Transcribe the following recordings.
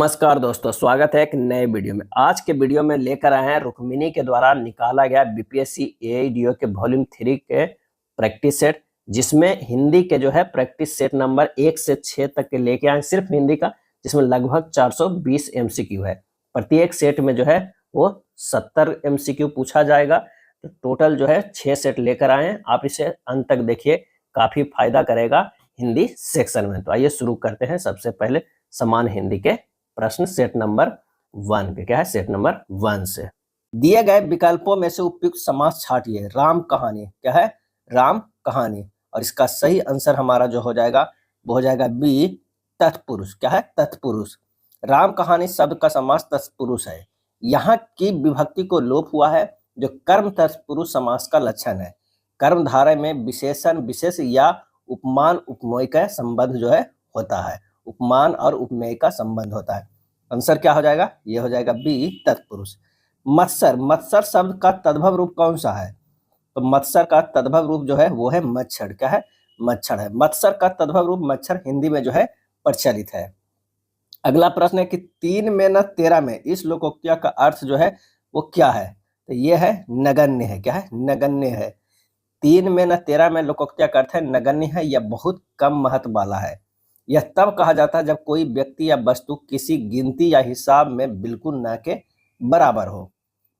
नमस्कार दोस्तों, स्वागत है एक नए वीडियो में। आज के वीडियो में लेकर आए हैं रुक्मिनी के द्वारा निकाला गया बीपीएससी एआईडीओ के वॉल्यूम 3 के प्रैक्टिस सेट, जिसमें हिंदी के जो है प्रैक्टिस सेट नंबर 1 से 6 तक के लेके आए, सिर्फ हिंदी का, जिसमें लगभग 420 एमसीक्यू है। प्रत्येक सेट में जो है वो 70 एमसीक्यू पूछा जाएगा। तो टोटल जो है 6 सेट लेकर आए हैं। आप इसे अंत तक देखिए, काफी फायदा करेगा हिंदी सेक्शन में। तो आइए शुरू करते हैं। सबसे पहले समान हिंदी के प्रश्न सेट नंबर 1 के, क्या है सेट नंबर 1 से दिए गए विकल्पों में से उपयुक्त समास छांटिए। राम कहानी, क्या है राम कहानी, और इसका सही आंसर हमारा जो हो जाएगा वो हो जाएगा बी, तत्पुरुष। क्या है तत्पुरुष। राम कहानी शब्द का समास तत्पुरुष है। यहाँ की विभक्ति को लोप हुआ है, जो कर्म तत्पुरुष समास का लक्षण है। कर्म धारय में विशेषण विशेष या उपमान उपमेय का संबंध जो है होता है। उपमान और उपमेय का संबंध होता है। आंसर क्या हो जाएगा? ये हो जाएगा बी, तत्पुरुष। मत्सर, मत्सर शब्द का तद्भव रूप कौन सा है? तो मत्सर का तद्भव रूप जो है वो है मच्छर। क्या है? मच्छर है। मत्सर का तद्भव रूप मच्छर हिंदी में जो है प्रचलित है। अगला प्रश्न है कि 3 में न 13 में इस लोकोक्तिया का अर्थ जो है वो क्या है? तो ये है नगण्य है। क्या है? नगण्य है। 3 में न 13 में लोकोक्तिया का अर्थ है नगण्य है या बहुत कम महत्व वाला है। यह तब कहा जाता है जब कोई व्यक्ति या वस्तु किसी गिनती या हिसाब में बिल्कुल न के बराबर हो।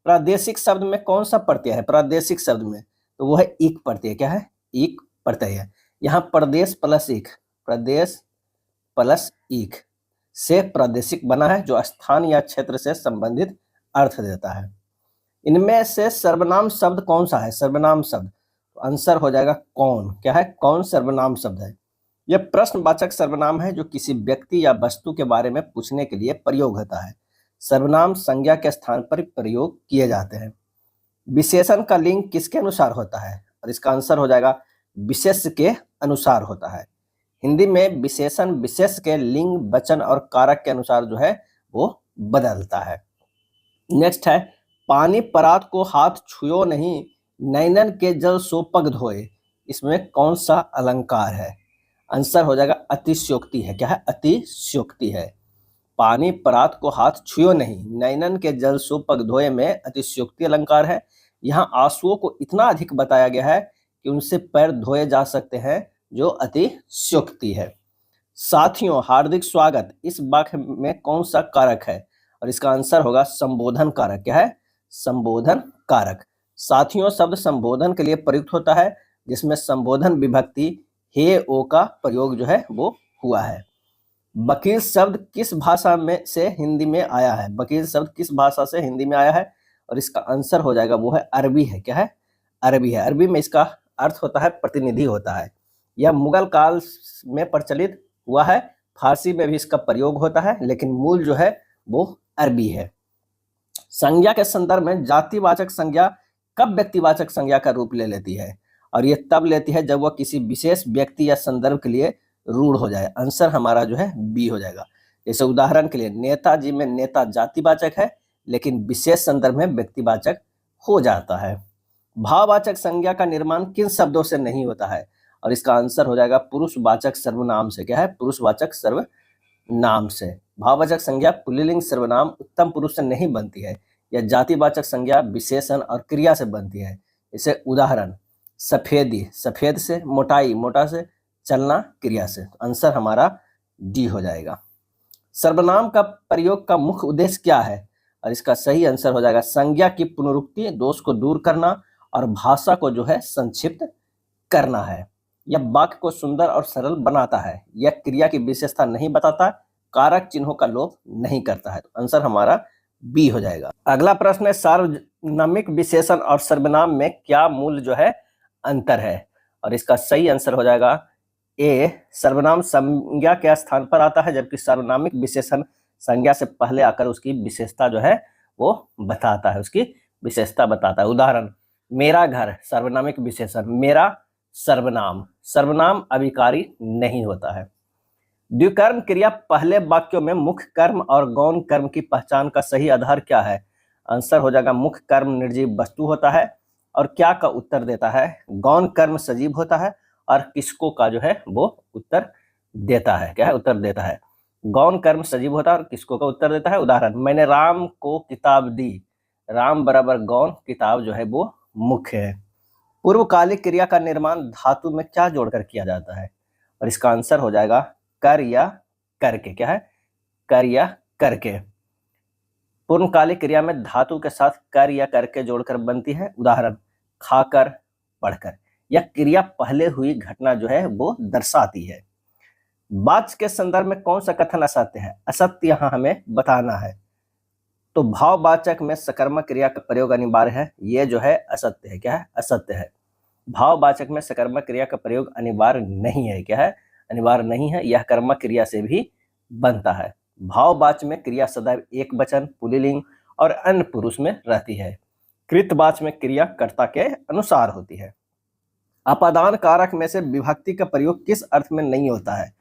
प्रादेशिक शब्द में कौन सा प्रत्यय है? प्रादेशिक शब्द में तो वो है इक प्रत्यय। क्या है? इक प्रत्यय है। यहाँ प्रदेश प्लस इक, प्रदेश प्लस इक से प्रादेशिक बना है, जो स्थान या क्षेत्र से संबंधित अर्थ देता है। इनमें से सर्वनाम शब्द कौन सा है? सर्वनाम शब्द, तो आंसर हो जाएगा कौन। क्या है? कौन सर्वनाम शब्द है। यह प्रश्नवाचक सर्वनाम है जो किसी व्यक्ति या वस्तु के बारे में पूछने के लिए प्रयोग होता है। सर्वनाम संज्ञा के स्थान पर प्रयोग किए जाते हैं। विशेषण का लिंग किसके अनुसार होता है? और इसका आंसर हो जाएगा विशेष के अनुसार होता है। हिंदी में विशेषण विशेष के लिंग, वचन और कारक के अनुसार जो है वो बदलता है। नेक्स्ट है पानी परात को हाथ छुयो नहीं, नैनन के जल सो पग धोए। इसमें कौन सा अलंकार है? आंसर हो जाएगा अतिशयोक्ति है। क्या है? अतिशयोक्ति है। पानी परात को हाथ छुयो नहीं, नैनन के जल सो पग धोए में अतिशयोक्ति अलंकार है। यहाँ आंसुओं को इतना अधिक बताया गया है कि उनसे पैर धोए जा सकते हैं, जो अतिशयोक्ति है। साथियों हार्दिक स्वागत, इस वाक्य में कौन सा कारक है? और इसका आंसर होगा संबोधन कारक। क्या है? संबोधन कारक। साथियों शब्द संबोधन के लिए प्रयुक्त होता है, जिसमें संबोधन विभक्ति हे ओ का प्रयोग जो है वो हुआ है। वकील शब्द किस भाषा में से हिंदी में आया है? वकील शब्द किस भाषा से हिंदी में आया है? और इसका आंसर हो जाएगा वो है अरबी है। क्या है? अरबी है। अरबी में इसका अर्थ होता है प्रतिनिधि होता है। यह मुगल काल में प्रचलित हुआ है। फारसी में भी इसका प्रयोग होता है, लेकिन मूल जो है वो अरबी है। संज्ञा के संदर्भ में जातिवाचक संज्ञा कब व्यक्तिवाचक संज्ञा का रूप ले लेती है? और ये तब लेती है जब वह किसी विशेष व्यक्ति या संदर्भ के लिए रूढ़ हो जाए। आंसर हमारा जो है बी हो जाएगा। जैसे उदाहरण के लिए नेताजी में नेता जातिवाचक है, लेकिन विशेष संदर्भ में व्यक्तिवाचक हो जाता है। भाववाचक संज्ञा का निर्माण किन शब्दों से नहीं होता है? और इसका आंसर हो जाएगा पुरुषवाचक सर्वनाम से। क्या है? पुरुषवाचक सर्वनाम से। भाववाचक संज्ञा पुल्लिंग सर्वनाम उत्तम पुरुष से नहीं बनती है। यह जातिवाचक संज्ञा विशेषण और क्रिया से बनती है। जैसे उदाहरण सफेदी, सफेद से, मोटाई, मोटा से, चलना, क्रिया से। आंसर हमारा डी हो जाएगा। सर्वनाम का प्रयोग का मुख्य उद्देश्य क्या है? और इसका सही आंसर हो जाएगा संज्ञा की पुनरुक्ति, दोष को दूर करना और भाषा को जो है संक्षिप्त करना है। यह वाक्य को सुंदर और सरल बनाता है। यह क्रिया की विशेषता नहीं बताता, कारक चिन्हों का लोप नहीं करता है। तो आंसर हमारा बी हो जाएगा। अगला प्रश्न है सार्वनामिक विशेषण और सर्वनाम में क्या मूल जो है अंतर है? और इसका सही आंसर हो जाएगा ए, सर्वनाम संज्ञा के स्थान पर आता है, जबकि सार्वनामिक विशेषण संज्ञा से पहले आकर उसकी विशेषता जो है वो बताता है, उसकी विशेषता बताता है। उदाहरण मेरा घर, सर्वनामिक विशेषण, मेरा सर्वनाम। सर्वनाम अभिकारी नहीं होता है। द्विकर्म क्रिया पहले वाक्यों में मुख्य कर्म और गौण कर्म की पहचान का सही आधार क्या है? आंसर हो जाएगा मुख्य कर्म निर्जीव वस्तु होता है और क्या का उत्तर देता है? गौण कर्म सजीव होता है और किसको का जो है वो उत्तर देता है। क्या है? उत्तर देता है। गौण कर्म सजीव होता है और किसको का उत्तर देता है। उदाहरण, मैंने राम को किताब दी, राम बराबर गौण, किताब जो है वो मुख्य है। पूर्वकालिक क्रिया का निर्माण धातु में क्या जोड़कर किया जाता है, और इसका आंसर हो जाएगा कर या करके। क्या है, कर या करके। पूर्वकालिक क्रिया में धातु के साथ कर या करके जोड़कर बनती है। उदाहरण, खाकर, पढ़कर। यह क्रिया पहले हुई घटना जो है वो दर्शाती है। वाच्य के संदर्भ में कौन सा कथन असत्य है? असत्य यहाँ हमें बताना है। तो भाववाचक में सकर्मक क्रिया का प्रयोग अनिवार्य है, ये जो है असत्य है। क्या है, असत्य है। भाववाचक में सकर्मक क्रिया का प्रयोग अनिवार्य नहीं है। क्या है, अनिवार्य नहीं है, यह कर्मक क्रिया से भी बनता है। भाववाचक में क्रिया सदैव एक वचन, पुल्लिंग और अन्य पुरुष में रहती है। कृतवाचक में क्रिया कर्ता के अनुसार होती है। अपादान कारक में से विभक्ति का प्रयोग किस अर्थ में नहीं होता है,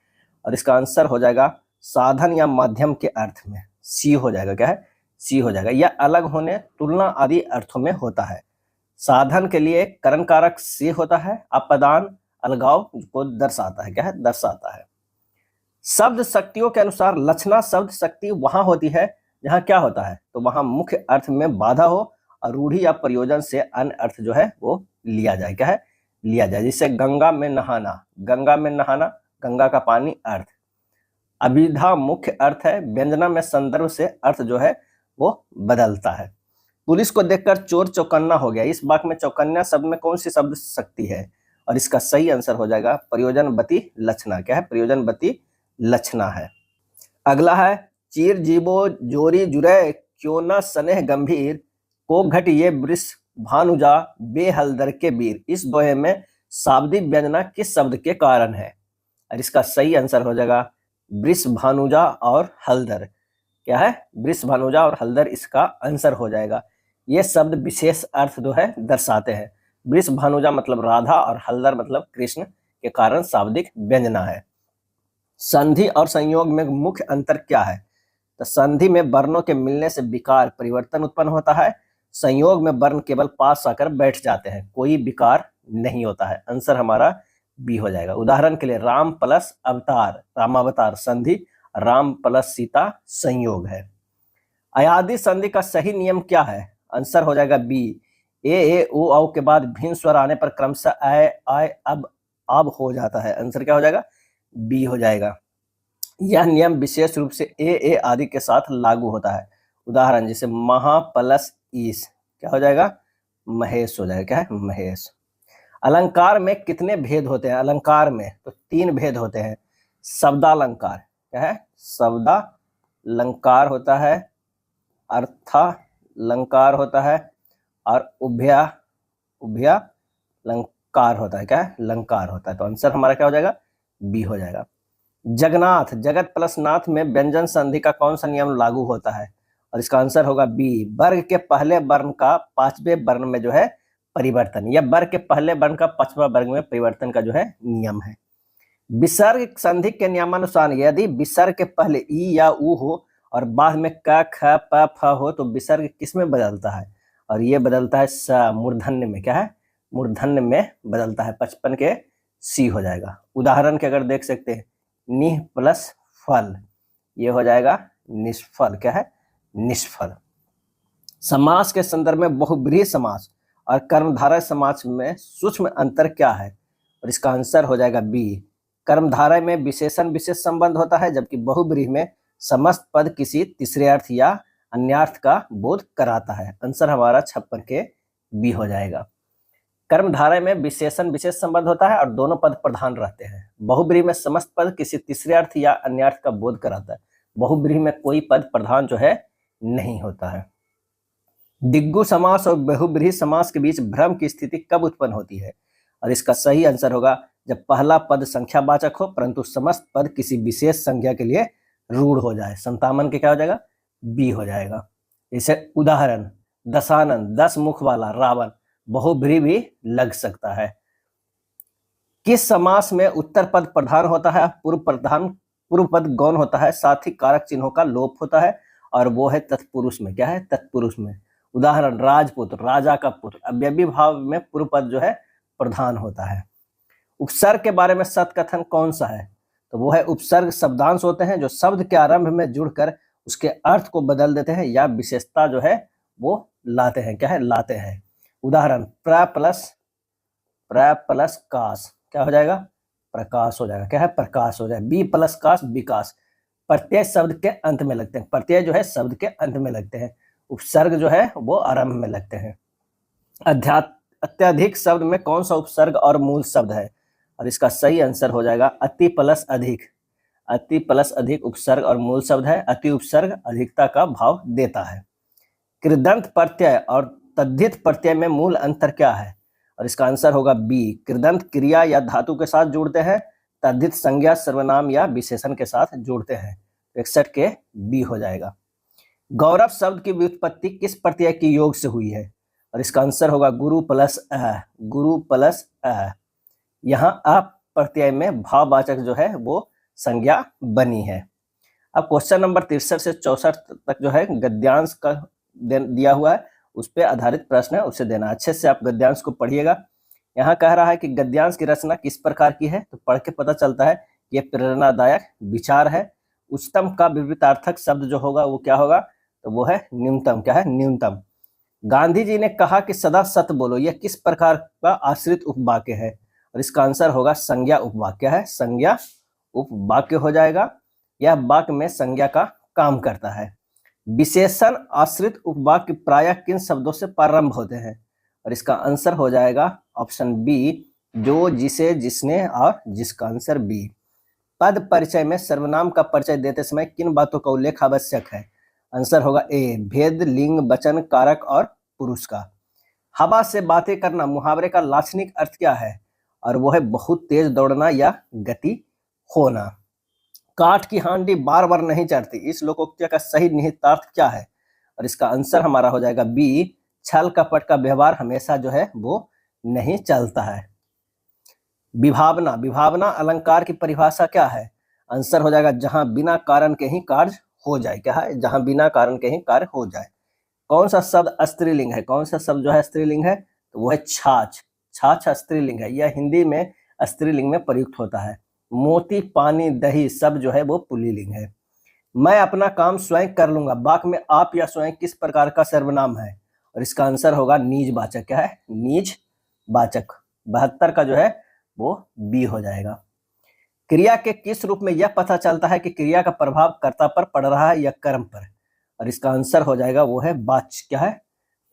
और इसका आंसर हो जाएगा साधन या माध्यम के अर्थ में। सी हो जाएगा। क्या है, सी हो जाएगा। यह अलग होने, तुलना आदि अर्थों में होता है। साधन के लिए करण कारक सी होता है। अपदान अलगाव को दर्शाता है। क्या है, दर्शाता है। शब्द शक्तियों के अनुसार लक्षणा शब्द शक्ति वहां होती है जहां क्या होता है, तो वहां मुख्य अर्थ में बाधा हो और रूढ़ी या प्रयोजन से अन्य अर्थ जो है वो लिया जाए। क्या है, लिया जाए। जिससे गंगा में नहाना, गंगा में नहाना, गंगा का पानी अर्थ। अभिधा मुख्य अर्थ है, व्यंजना में संदर्भ से अर्थ जो है वो बदलता है। पुलिस को देखकर चोर चौकन्ना हो गया, इस वाक्य में चौकन्ना शब्द में कौन सी शब्द शक्ति है, और इसका सही आंसर हो जाएगा प्रयोजनवती लक्षणा। क्या है, प्रयोजनवती लक्षणा है। अगला है, चीर जीवो जोरी जुरे क्यों न स्नेह गंभीर, को घट ये वृष भानुजा बेहलदर के वीर। इस दोहे में शाब्दिक व्यंजना किस शब्द के कारण है, और इसका सही आंसर हो जाएगा वृष भानुजा और हलदर। क्या है, वृष भानुजा और हलदर इसका आंसर हो जाएगा। ये शब्द विशेष अर्थ जो है दर्शाते हैं। वृष भानुजा मतलब राधा और हलदर मतलब कृष्ण के कारण शाब्दिक व्यंजना है। संधि और संयोग में मुख्य अंतर क्या है, तो संधि में वर्णों के मिलने से विकार परिवर्तन उत्पन्न होता है। संयोग में वर्ण केवल पास आकर बैठ जाते हैं, कोई विकार नहीं होता है। आंसर हमारा बी हो जाएगा। उदाहरण के लिए राम प्लस अवतार, रामावतार संधि, राम प्लस सीता संयोग है। अयादि संधि का सही नियम क्या है, आंसर हो जाएगा बी। ए ओ औ के बाद भिन्न स्वर आने पर क्रमशः आय अब हो जाता है। आंसर क्या हो जाएगा, बी हो जाएगा। यह नियम विशेष रूप से ए आदि के साथ लागू होता है। उदाहरण जैसे महा प्लस ईस, क्या हो जाएगा, महेश हो जाएगा। क्या है, महेश। अलंकार में कितने भेद होते हैं, अलंकार में तो 3 भेद होते हैं। शब्दालंकार, क्या है, शब्दालंकार होता है, अर्थालंकार होता है और उभयालंकार होता है। क्या है, लंकार होता है। तो आंसर हमारा क्या हो जाएगा, बी हो जाएगा। जगन्नाथ, जगत प्लस नाथ में व्यंजन संधि का कौन सा नियम लागू होता है, और इसका आंसर होगा बी। वर्ग के पहले वर्ण का 5वें वर्ण में जो है परिवर्तन, या वर्ग के पहले वर्ण का 5वां वर्ग में परिवर्तन का जो है नियम है। विसर्ग संधि के नियमानुसार यदि विसर्ग के पहले ई या उ हो और बाद में क ख प फ हो तो विसर्ग किस में बदलता है, और ये बदलता है स, मूर्धन्य में। क्या है, मूर्धन्य में बदलता है। 55 के सी हो जाएगा। उदाहरण के अगर देख सकते हैं, निह प्लस फल, ये हो जाएगा निष्फल। क्या है, निष्फल। समास के संदर्भ में बहुब्रीहि समास और कर्मधारय समास में सूक्ष्म अंतर क्या है, और इसका आंसर हो जाएगा बी। कर्मधारय में विशेषण विशेष संबंध होता है, जबकि बहुब्रीहि में समस्त पद किसी तीसरे अर्थ या अन्यार्थ का बोध कराता है। आंसर हमारा 56 के बी हो जाएगा। कर्मधारय में विशेषण विशेष संबंध होता है और दोनों पद प्रधान रहते हैं। बहुब्रीहि में समस्त पद किसी तीसरे अर्थ या अन्यार्थ का बोध कराता है। बहुब्रीहि में कोई पद प्रधान जो है नहीं होता है। दिग्गु समास और बहुब्रीहि समास के बीच भ्रम की स्थिति कब उत्पन्न होती है, और इसका सही आंसर होगा जब पहला पद संख्यावाचक हो परंतु समस्त पद किसी विशेष संख्या के लिए रूढ़ हो जाए। 57 के क्या हो जाएगा, बी हो जाएगा। जैसे उदाहरण, दशानन 10 मुख वाला रावण, बहुब्रीहि भी लग सकता है। किस समास में उत्तर पद प्रधान होता है, पूर्व पद गौण होता है, साथ ही कारक चिन्हों का लोप होता है, और वो है तत्पुरुष में। क्या है, तत्पुरुष में। उदाहरण, राजपुत्र, राजा का पुत्र। अव्ययी भाव में पूर्व पद जो है प्रधान होता है। उपसर्ग के बारे में सत्य कथन कौन सा है, तो वो है उपसर्ग शब्दांश होते हैं जो शब्द के आरंभ में जुड़कर उसके अर्थ को बदल देते हैं या विशेषता जो है वो लाते हैं। क्या है? लाते हैं। उदाहरण प्र प्लस काश, क्या हो जाएगा? प्रकाश हो जाएगा। क्या है? प्रकाश हो जाएगा। बी प्लस काश विकास। प्रत्यय शब्द के अंत में लगते हैं। प्रत्यय जो है शब्द के अंत में लगते हैं। उपसर्ग जो है वो आरंभ में लगते हैं। अत्यधिक शब्द में कौन सा उपसर्ग और मूल शब्द है? और इसका सही आंसर हो जाएगा अति प्लस अधिक। अति प्लस अधिक उपसर्ग और मूल शब्द है। अति उपसर्ग अधिकता का भाव देता है। कृदंत प्रत्यय और तद्धित प्रत्यय में मूल अंतर क्या है? और इसका आंसर होगा बी। कृदंत क्रिया या धातु के साथ जुड़ते हैं, तद्धित संज्ञा सर्वनाम या विशेषण के साथ जुड़ते हैं। 61 के बी हो जाएगा। गौरव शब्द की व्युत्पत्ति किस प्रत्यय की योग से हुई है? और इसका आंसर होगा गुरु प्लस अ। गुरु प्लस अ। यहाँ अ प्रत्यय में भाववाचक जो है वो संज्ञा बनी है। अब क्वेश्चन नंबर 63 से 64 तक जो है गद्यांश का दिया हुआ है, उस पर आधारित प्रश्न है, उसे देना। अच्छे से आप गद्यांश को पढ़िएगा। यहाँ कह रहा है कि गद्यांश की रचना किस प्रकार की है, तो पढ़ के पता चलता है ये प्रेरणादायक विचार है। उच्चतम का विपरीतार्थक शब्द जो होगा वो क्या होगा, तो वो है न्यूनतम। क्या है? न्यूनतम। गांधी जी ने कहा कि सदा सत्य बोलो, यह किस प्रकार का आश्रित उपवाक्य है? और इसका आंसर होगा संज्ञा उपवाक्य है। संज्ञा उपवाक्य हो जाएगा। यह वाक्य में संज्ञा का काम करता है। विशेषण आश्रित उपवाक्य प्रायः किन शब्दों से प्रारंभ होते हैं? और इसका आंसर हो जाएगा ऑप्शन बी, जो, जिसे, जिसने और जिसका। Answer B. पद परिचय में सर्वनाम का परिचय देते समय किन बातों का उल्लेख आवश्यक है? आंसर होगा ए, भेद, लिंग, वचन, कारक और पुरुष का। हवा से बातें करना मुहावरे का लाक्षणिक अर्थ क्या है? और वो है बहुत तेज दौड़ना या गति होना। काठ की हांडी बार बार नहीं चढ़ती, इस लोकोक्ति का सही निहितार्थ क्या है? और इसका आंसर हमारा हो जाएगा बी, छल कपट का व्यवहार हमेशा जो है वो नहीं चलता है। विभावना, विभावना अलंकार की परिभाषा क्या है? आंसर हो जाएगा जहां बिना कारण के ही कार्य हो जाए। क्या है? जहां बिना कारण के ही कार्य हो जाए। कौन सा शब्द स्त्रीलिंग है? कौन सा शब्द जो है स्त्रीलिंग है? तो वो है छाछ। छाछ स्त्रीलिंग है। यह हिंदी में स्त्रीलिंग में प्रयुक्त होता है। मोती, पानी, दही सब जो है वो पुल्लिंग है। मैं अपना काम स्वयं कर लूंगा, वाक्य में आप या स्वयं किस प्रकार का सर्वनाम है? और इसका आंसर होगा निज वाचक। क्या है? निज वाचक। 72 का जो है वो बी हो जाएगा। क्रिया के किस रूप में यह पता चलता है कि क्रिया का प्रभाव कर्ता पर पड़ रहा है या कर्म पर? और इसका आंसर हो जाएगा वो है वाच्य। क्या है?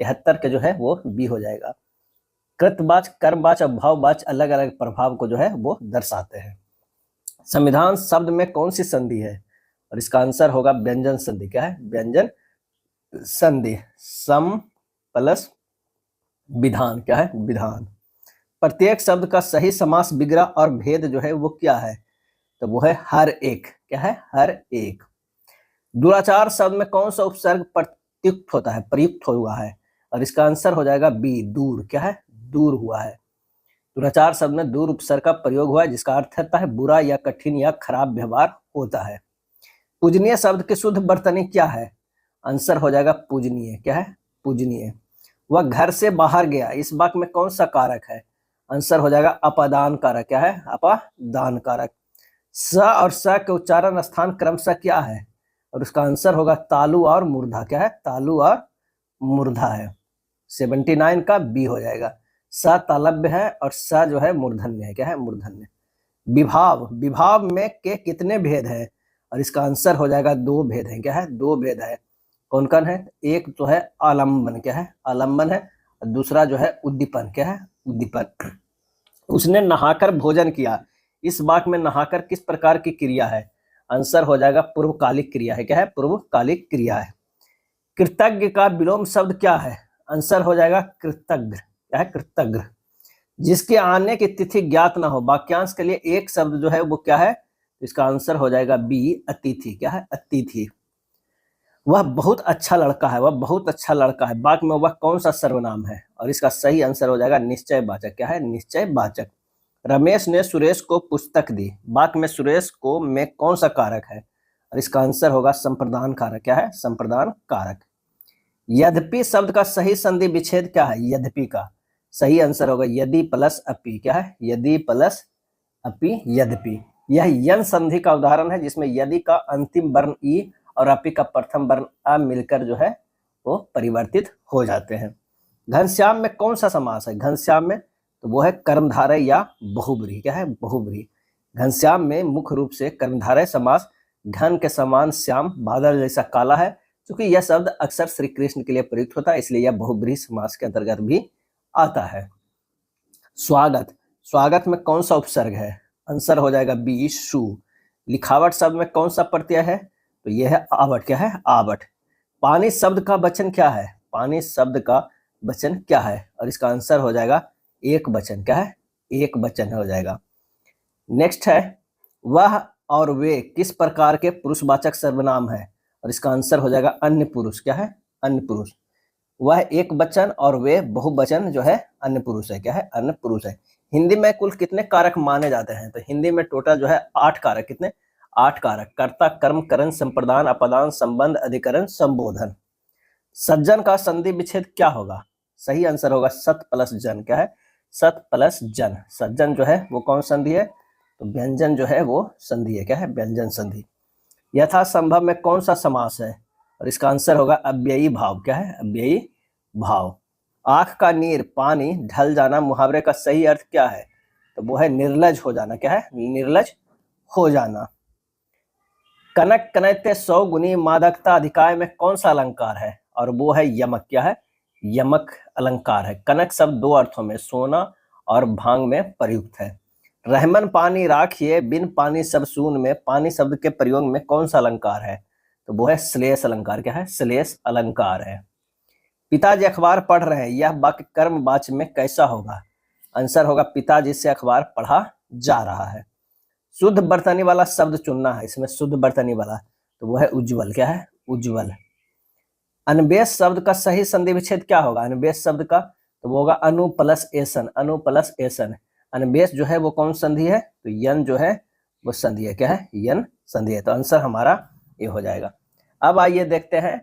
73 के जो है वो बी हो जाएगा। कृतवाच, कर्मवाच और भाववाच अलग अलग प्रभाव को जो है वो दर्शाते हैं। संविधान शब्द में कौन सी संधि है? और इसका आंसर होगा व्यंजन संधि। क्या है? व्यंजन संधि। सम प्लस विधान। क्या है? विधान। प्रत्येक शब्द का सही समास, विग्रह और भेद जो है वो क्या है? तो वो है हर एक। क्या है? हर एक। दुराचार शब्द में कौन सा उपसर्ग प्रयुक्त होता है, प्रयुक्त हुआ है? और इसका आंसर हो जाएगा बी, दूर। क्या है? दूर हुआ है। दुराचार शब्द में दूर उपसर्ग का प्रयोग हुआ है, जिसका अर्थ होता है बुरा या कठिन या खराब व्यवहार होता है। पूजनीय शब्द की शुद्ध वर्तनी क्या है? आंसर हो जाएगा पूजनीय। क्या है? पूजनीय। वह घर से बाहर गया, इस वाक्य में कौन सा कारक है? आंसर हो जाएगा अपादान कारक। क्या है? अपादान कारक। स और स के उच्चारण स्थान क्रमशः क्या है? और उसका आंसर होगा तालु और मूर्धा। क्या है? तालु और मूर्धा है। 79 का बी हो जाएगा। स तालव्य है और स जो है मूर्धन्य है। क्या है? मूर्धन्य। विभाव, विभाव में के कितने भेद है? और इसका आंसर हो जाएगा 2 भेद है। क्या है? 2 भेद है। कौन कौन है? एक तो है आलम्बन। क्या है? आलम्बन है। और दूसरा जो है उद्दीपन। क्या है? उद्दीपन। उसने नहाकर भोजन किया, इस वाक्य में नहाकर किस प्रकार की क्रिया है? आंसर हो जाएगा पूर्वकालिक क्रिया है। क्या है? पूर्वकालिक क्रिया है। कृतज्ञ का विलोम शब्द क्या है? आंसर हो जाएगा कृतज्ञ। क्या है? कृतज्ञ। जिसके आने की तिथि ज्ञात ना हो, वाक्यांश के लिए एक शब्द जो है वो क्या है? इसका आंसर हो जाएगा बी, अतिथि। क्या है? अतिथि। वह बहुत अच्छा लड़का है, वह बहुत अच्छा लड़का है, वाक्य में वह कौन सा सर्वनाम है? और इसका सही आंसर हो जाएगा निश्चय वाचक। क्या है? निश्चय वाचक। रमेश ने सुरेश को पुस्तक दी, वाक्य में सुरेश को में कौन सा कारक है? और इसका आंसर होगा संप्रदान कारक। क्या है? संप्रदान कारक। यद्यपि शब्द का सही संधि विच्छेद क्या है? यद्यपि का सही आंसर होगा यदि प्लस अपि। क्या है? यदि प्लस अपि, यद्यपि। यह यन संधि का उदाहरण है, जिसमें यदि का अंतिम वर्ण ई और अपी का प्रथम वर्ण अ मिलकर जो है वो परिवर्तित हो जाते हैं। घनश्याम में कौन सा समास है? घनश्याम में तो वो है कर्मधारय या बहुब्रीहि। क्या है? बहुब्रीहि। घनश्याम में मुख्य रूप से कर्मधारय समास, घन के समान श्याम, बादल जैसा काला है। क्योंकि यह शब्द अक्सर श्री कृष्ण के लिए प्रयुक्त होता है, इसलिए यह बहुब्रीहि समास के अंतर्गत भी आता है। स्वागत, स्वागत में कौन सा उपसर्ग है? आंसर हो जाएगा बी, शु। लिखावट शब्द में कौन सा प्रत्यय है? तो यह है आवट। क्या है? आवट। पानी शब्द का वचन क्या है? पानी शब्द का वचन क्या है? और इसका आंसर हो जाएगा एक वचन। क्या है? एक वचन हो जाएगा। नेक्स्ट है, वह और वे किस प्रकार के पुरुषवाचक सर्वनाम है? और इसका आंसर हो जाएगा अन्य पुरुष। क्या है? अन्य पुरुष। वह एक वचन और वे बहुवचन जो है अन्य पुरुष है। क्या है? अन्य पुरुष है। हिंदी में कुल कितने कारक माने जाते हैं? तो हिंदी में टोटल जो है 8 कारक। कितने? 8 कारक। कर्ता, कर्म, करण, संप्रदान, अपदान, संबंध, अधिकरण, संबोधन। सज्जन का संधि विच्छेद क्या होगा? सही आंसर होगा सत प्लस जन। क्या है? सत प्लस जन। सज्जन जो है वो कौन संधि है? तो व्यंजन जो है वो संधि है। क्या है? व्यंजन संधि। यथा संभव में कौन सा समास है? और इसका आंसर होगा अव्ययी भाव। क्या है? अव्ययी भाव। आंख का नीर पानी ढल जाना मुहावरे का सही अर्थ क्या है? तो वो है निर्लज हो जाना। क्या है? निर्लज हो जाना। कनक कनैते 100 गुनी मादकता अधिकाय में कौन सा अलंकार है? और वो है यमक। क्या है? यमक अलंकार है। कनक शब्द 2 अर्थों में, सोना और भांग में प्रयुक्त है। रहमन पानी राखिए बिन पानी सब सून में पानी शब्द के प्रयोग में कौन सा अलंकार है? तो वो है श्लेष अलंकार। क्या है? श्लेष अलंकार है। पिताजी अखबार पढ़ रहे हैं, यह वाक्य कर्मवाच्य में कैसा होगा? आंसर होगा पिताजी से अखबार पढ़ा जा रहा है। शुद्ध बर्तनी वाला शब्द चुनना है इसमें, शुद्ध बर्तनी वाला, तो वो है उज्जवल। क्या है? उज्जवल। अन्वेष शब्द का सही संधि विच्छेद क्या होगा? अन्वेष शब्द का तो वो होगा अनु प्लस एसन। अनु प्लस एसन। अन्वेष जो है वो कौन संधि है? तो यन जो है वो संधि है। क्या है? यन संधि है। तो आंसर हमारा ये हो जाएगा। अब आइए देखते हैं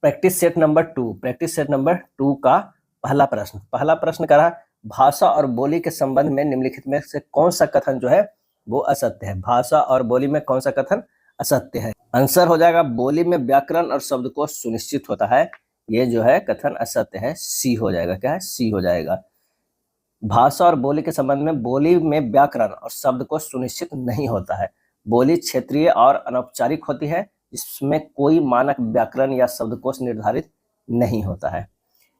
practice set number 2। Practice set number 2 का पहला प्रश्न। पहला प्रश्न कह रहा है, भाषा और बोली के संबंध में निम्नलिखित में से कौन सा कथन जो है वो असत्य है? भाषा और बोली में कौन सा कथन असत्य है? आंसर हो जाएगा बोली में व्याकरण और शब्दकोश सुनिश्चित होता है। ये जो है कथन असत्य है, सी हो जाएगा। क्या है? सी हो जाएगा। भाषा और बोली के संबंध में बोली में व्याकरण और शब्दकोश सुनिश्चित नहीं होता है। बोली क्षेत्रीय और अनौपचारिक होती है, इसमें कोई मानक व्याकरण या शब्दकोश निर्धारित नहीं होता है।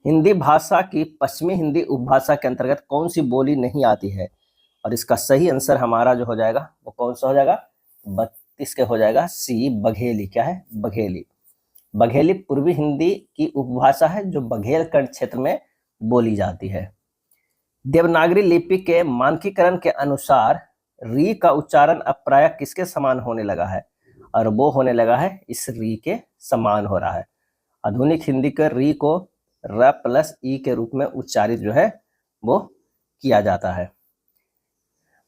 हिंदी भाषा की पश्चिमी हिंदी उपभाषा के अंतर्गत कौन सी बोली नहीं आती है? और इसका सही आंसर हमारा जो हो जाएगा वो कौन सा हो जाएगा? 32 के हो जाएगा सी, बघेली। क्या है? बघेली। बघेली पूर्वी हिंदी की उपभाषा है जो बघेलखंड क्षेत्र में बोली जाती है। देवनागरी लिपि के मानकीकरण के अनुसार री का उच्चारण अब प्रायः किसके समान होने लगा है? और वो होने लगा है इस री के समान हो रहा है। आधुनिक हिंदी के री को र प्लस ई के रूप में उच्चारित जो है वो किया जाता है।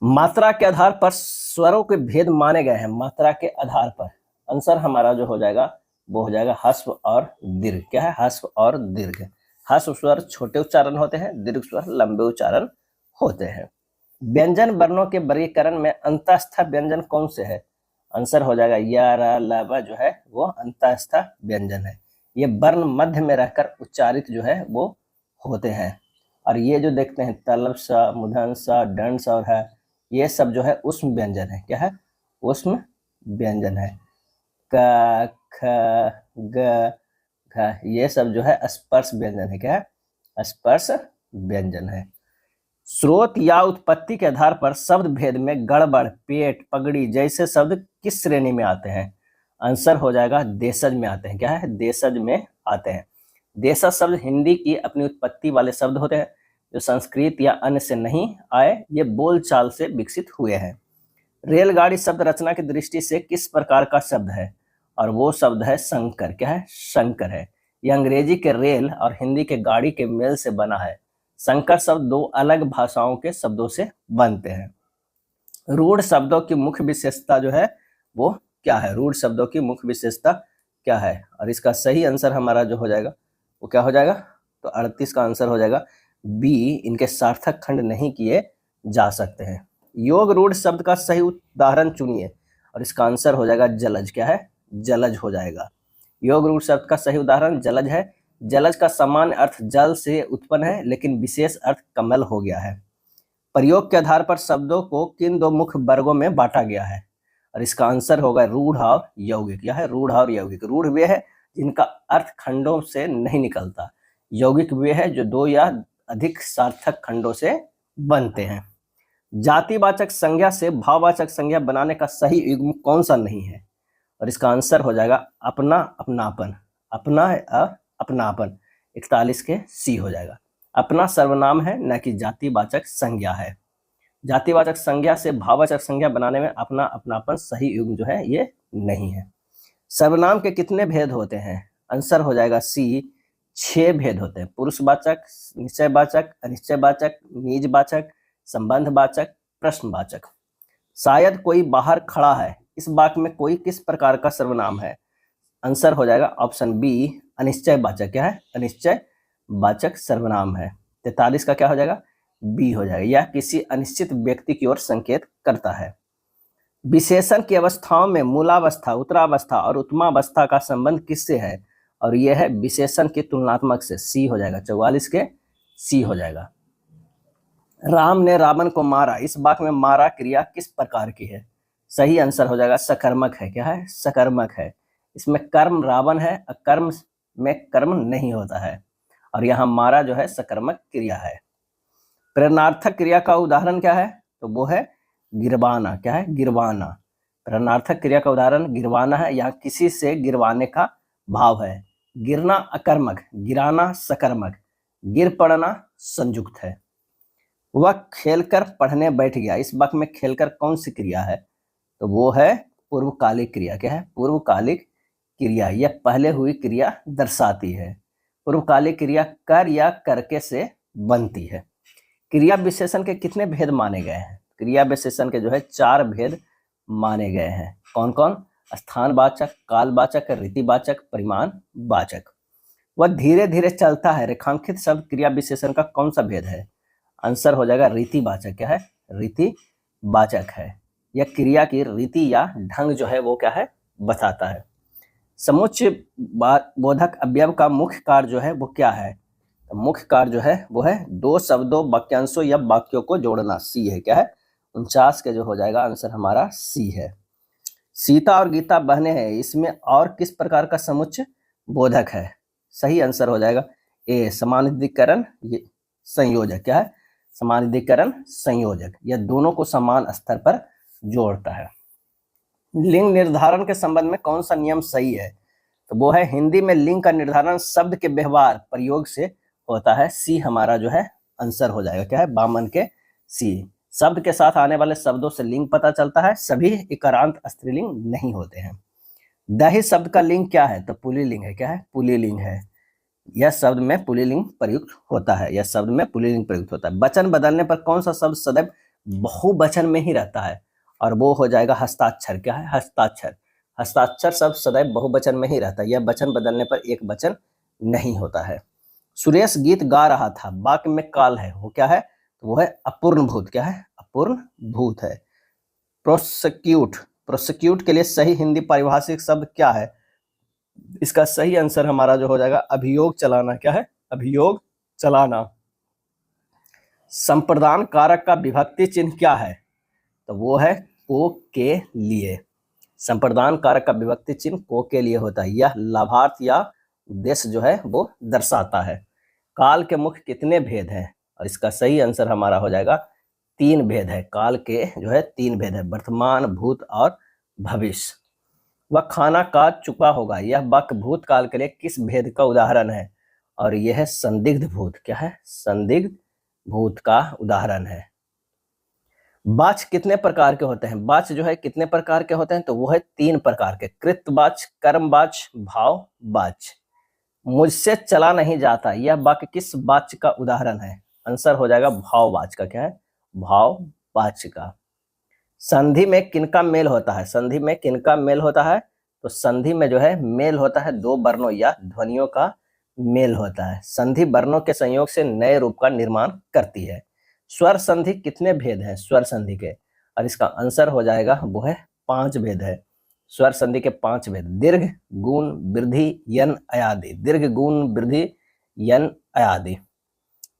मात्रा के आधार पर स्वरों के भेद माने गए हैं। मात्रा के आधार पर आंसर हमारा जो हो जाएगा वो हो जाएगा ह्रस्व और दीर्घ। क्या है? ह्रस्व और दीर्घ। ह्रस्व स्वर छोटे उच्चारण होते हैं, दीर्घ स्वर लंबे उच्चारण होते हैं। व्यंजन वर्णों के वर्गीकरण में अंतस्थ व्यंजन कौन से है? आंसर हो जाएगा या, र, ल, व जो है वो अंतस्थ व्यंजन है। ये वर्ण मध्य में रहकर उच्चारित जो है वो होते हैं। और ये जो देखते हैं तलव सा, मूर्धन्य सा, दंड सा और है, ये सब जो है उष्म व्यंजन है। क्या है? उष्म व्यंजन है। क, ख, ग, घ, ये सब जो है स्पर्श व्यंजन है। क्या है? स्पर्श व्यंजन है। स्रोत या उत्पत्ति के आधार पर शब्द भेद में गड़बड़, पेट, पगड़ी जैसे शब्द किस श्रेणी में आते हैं? आंसर हो जाएगा देशज में आते हैं। क्या है? देशज में आते हैं। देशज शब्द हिंदी की अपनी उत्पत्ति वाले शब्द होते हैं जो संस्कृत या अन्य से नहीं आए, ये बोलचाल से विकसित हुए हैं। रेलगाड़ी शब्द रचना की दृष्टि से किस प्रकार का शब्द है? और वो शब्द है संकर। क्या है? संकर है। यह अंग्रेजी के रेल और हिंदी के गाड़ी के मेल से बना है। संकर शब्द 2 अलग भाषाओं के शब्दों से बनते हैं। रूढ़ शब्दों की मुख्य विशेषता जो है वो क्या है? रूढ़ शब्दों की मुख्य विशेषता क्या है? और इसका सही आंसर हमारा जो हो जाएगा वो क्या हो जाएगा? तो 38 का आंसर हो जाएगा बी, इनके सार्थक खंड नहीं किए जा सकते हैं। योग रूढ़ शब्द का सही उदाहरण चुनिए, और इसका आंसर हो जाएगा जलज। क्या है? जलज हो जाएगा। योग रूढ़ शब्द का सही उदाहरण जलज है। जलज का सामान्य अर्थ जल से उत्पन्न है, लेकिन विशेष अर्थ कमल हो गया है। प्रयोग के आधार पर शब्दों को किन दो मुख्य वर्गों में बांटा गया है? और इसका आंसर होगा रूढ़ और यौगिक। क्या है? रूढ़ और यौगिक। रूढ़ वे है जिनका अर्थ खंडों से नहीं निकलता। यौगिक वे है जो दो या अधिक सार्थक खंडों से बनते हैं। जातिवाचक संज्ञा से भाववाचक संज्ञा बनाने का सही युग्म कौन सा नहीं है? और इसका आंसर हो जाएगा अपना, अपनापन। अपना है अपनापन, 41 के सी हो जाएगा। अपना सर्वनाम है, न कि जातिवाचक संज्ञा है। जातिवाचक संज्ञा से भाववाचक संज्ञा बनाने में अपना, अपनापन सही युग्म जो है ये नहीं है। सर्वनाम के कितने भेद होते हैं? आंसर हो जाएगा सी, 6 भेद होते हैं। पुरुषवाचक, निश्चयवाचक, अनिश्चयवाचक, निजवाचक, संबंधवाचक, प्रश्नवाचक। शायद कोई बाहर खड़ा है, इस वाक्य में कोई किस प्रकार का सर्वनाम है? आंसर हो जाएगा ऑप्शन बी, अनिश्चयवाचक। क्या है? अनिश्चयवाचक सर्वनाम है। 43 का क्या हो जाएगा? बी हो जाएगा। यह किसी अनिश्चित व्यक्ति की ओर संकेत करता है। विशेषण की अवस्थाओं में मूलावस्था, उत्तरावस्था और उत्तमावस्था का संबंध किससे है? और यह है विशेषण के तुलनात्मक से। सी हो जाएगा। 44 के सी हो जाएगा। राम ने रावण को मारा, इस वाक्य में मारा क्रिया किस प्रकार की है? सही आंसर हो जाएगा सकर्मक है। क्या है? सकर्मक है। इसमें कर्म रावण है, कर्म में कर्म नहीं होता है, और यहाँ मारा जो है सकर्मक क्रिया है। प्रेरणार्थक क्रिया का उदाहरण क्या है? तो वो है गिरवाना। क्या है? गिरवाना। प्रेरणार्थक क्रिया का उदाहरण गिरवाना है। यहाँ किसी से गिरवाने का भाव है। गिरना अकर्मक, गिराना सकर्मक, गिर पड़ना संयुक्त है। वह खेलकर पढ़ने बैठ गया, इस वाक्य में खेलकर कौन सी क्रिया है? तो वो है पूर्वकालिक क्रिया। क्या है? पूर्वकालिक क्रिया। यह पहले हुई क्रिया दर्शाती है। पूर्वकालिक क्रिया कर या करके से बनती है। क्रिया विशेषण के कितने भेद माने गए हैं? क्रिया विशेषण के जो है 4 भेद माने गए हैं। कौन कौन? स्थानवाचक, कालवाचक, रीतिवाचक, परिमाणवाचक। वह धीरे धीरे चलता है, रेखांकित शब्द क्रिया विशेषण का कौन सा भेद है? आंसर हो जाएगा रीतिवाचक। क्या है? रीतिवाचक है। यह क्रिया की रीति या ढंग जो है वो क्या है? बताता है। समुच्चय बोधक अवयव का मुख्य कार्य जो है वो क्या है? तो मुख्य कार्य जो है वो है 2 शब्दों, वाक्यांशों या वाक्यों को जोड़ना। सी है। क्या है? 49 के जो हो जाएगा आंसर हमारा सी है। सीता और गीता बहनें हैं, इसमें और किस प्रकार का समुच्चय बोधक है? सही आंसर हो जाएगा ए, समानाधिकरण संयोजक। क्या है? समानाधिकरण संयोजक। यह दोनों को समान स्तर पर जोड़ता है। लिंग निर्धारण के संबंध में कौन सा नियम सही है? तो वो है हिंदी में लिंग का निर्धारण शब्द के व्यवहार प्रयोग से होता है। सी हमारा जो है आंसर हो जाएगा। क्या है? बामन के सी। शब्द के साथ आने वाले शब्दों से लिंग पता चलता है। सभी इकारांत स्त्रीलिंग नहीं होते हैं। दही शब्द का लिंग क्या है? तो पुल्लिंग है। क्या है? पुल्लिंग है। यह शब्द में पुल्लिंग प्रयुक्त होता है। यह शब्द में पुल्लिंग प्रयुक्त होता है। वचन बदलने पर कौन सा शब्द सदैव बहुवचन में ही रहता है? और वो हो जाएगा हस्ताक्षर। क्या है? हस्ताक्षर। हस्ताक्षर शब्द सदैव बहुवचन में ही रहता है। यह वचन बदलने पर एक वचन नहीं होता है। सुरेश गीत गा रहा था, वाक्य में काल है, वो क्या है? तो वो है अपूर्ण भूत। क्या है? अपूर्ण भूत है। प्रोसिक्यूट, प्रोसिक्यूट के लिए सही हिंदी पारिभाषिक शब्द क्या है? इसका सही आंसर हमारा जो हो जाएगा अभियोग चलाना। क्या है? अभियोग चलाना। संप्रदान कारक का विभक्ति चिन्ह क्या है? तो वो है को के लिए। संप्रदान कारक का विभक्ति चिन्ह को के लिए होता है। यह लाभार्थ या उद्देश्य जो है वो दर्शाता है। काल के मुख्य कितने भेद हैं? और इसका सही आंसर हमारा हो जाएगा 3 भेद है। काल के जो है 3 भेद है, वर्तमान, भूत और भविष्य। वह खाना खा चुका होगा, यह वाक्य भूतकाल के लिए किस भेद का उदाहरण है? और यह है संदिग्ध भूत। क्या है? संदिग्ध भूत का उदाहरण है। वाच्य कितने प्रकार के होते हैं? वाच्य जो है कितने प्रकार के होते हैं? तो वो है 3 प्रकार के। कृतवाच्य, कर्मवाच्य, भाववाच्य। मुझसे चला नहीं जाता, यह वाक्य किस वाच्य का उदाहरण है? आंसर हो जाएगा भाववाच्य का। क्या है? भाववाच्य का। संधि में किनका मेल होता है? संधि में किनका मेल होता है? तो संधि में जो है मेल होता है 2 वर्णों या ध्वनियों का मेल होता है। संधि वर्णों के संयोग से नए रूप का निर्माण करती है। स्वर संधि कितने भेद हैं? स्वर संधि के और इसका आंसर हो जाएगा वो है 5 भेद है। स्वर संधि के 5 भेद, दीर्घ, गुण, वृद्धि, यन, अयादि। दीर्घ, गुण, वृद्धि, यन, अयादि।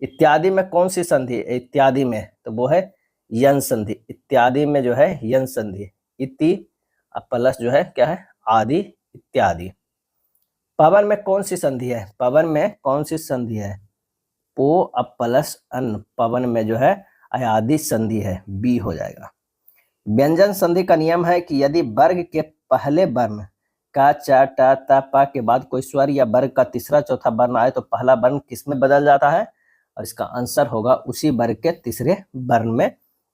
इत्यादि में कौन सी संधि है? इत्यादि में तो वो है यन संधि। इत्यादि में जो है यन संधि। इति प्लस जो है क्या है? आदि, इत्यादि। पवन में कौन सी संधि है? पवन में कौन सी संधि है? पो प्लस अन। पवन में जो है अयादि संधि है, बी हो जाएगा। व्यंजन संधि का नियम है कि यदि वर्ग के पहले वर्ण का च ट त प के बाद कोई स्वर या वर्ग का तीसरा चौथा वर्ण आए तो पहला वर्ण किस में बदल जाता है? और इसका आंसर होगा उसी वर्ग के तीसरे वर्ण में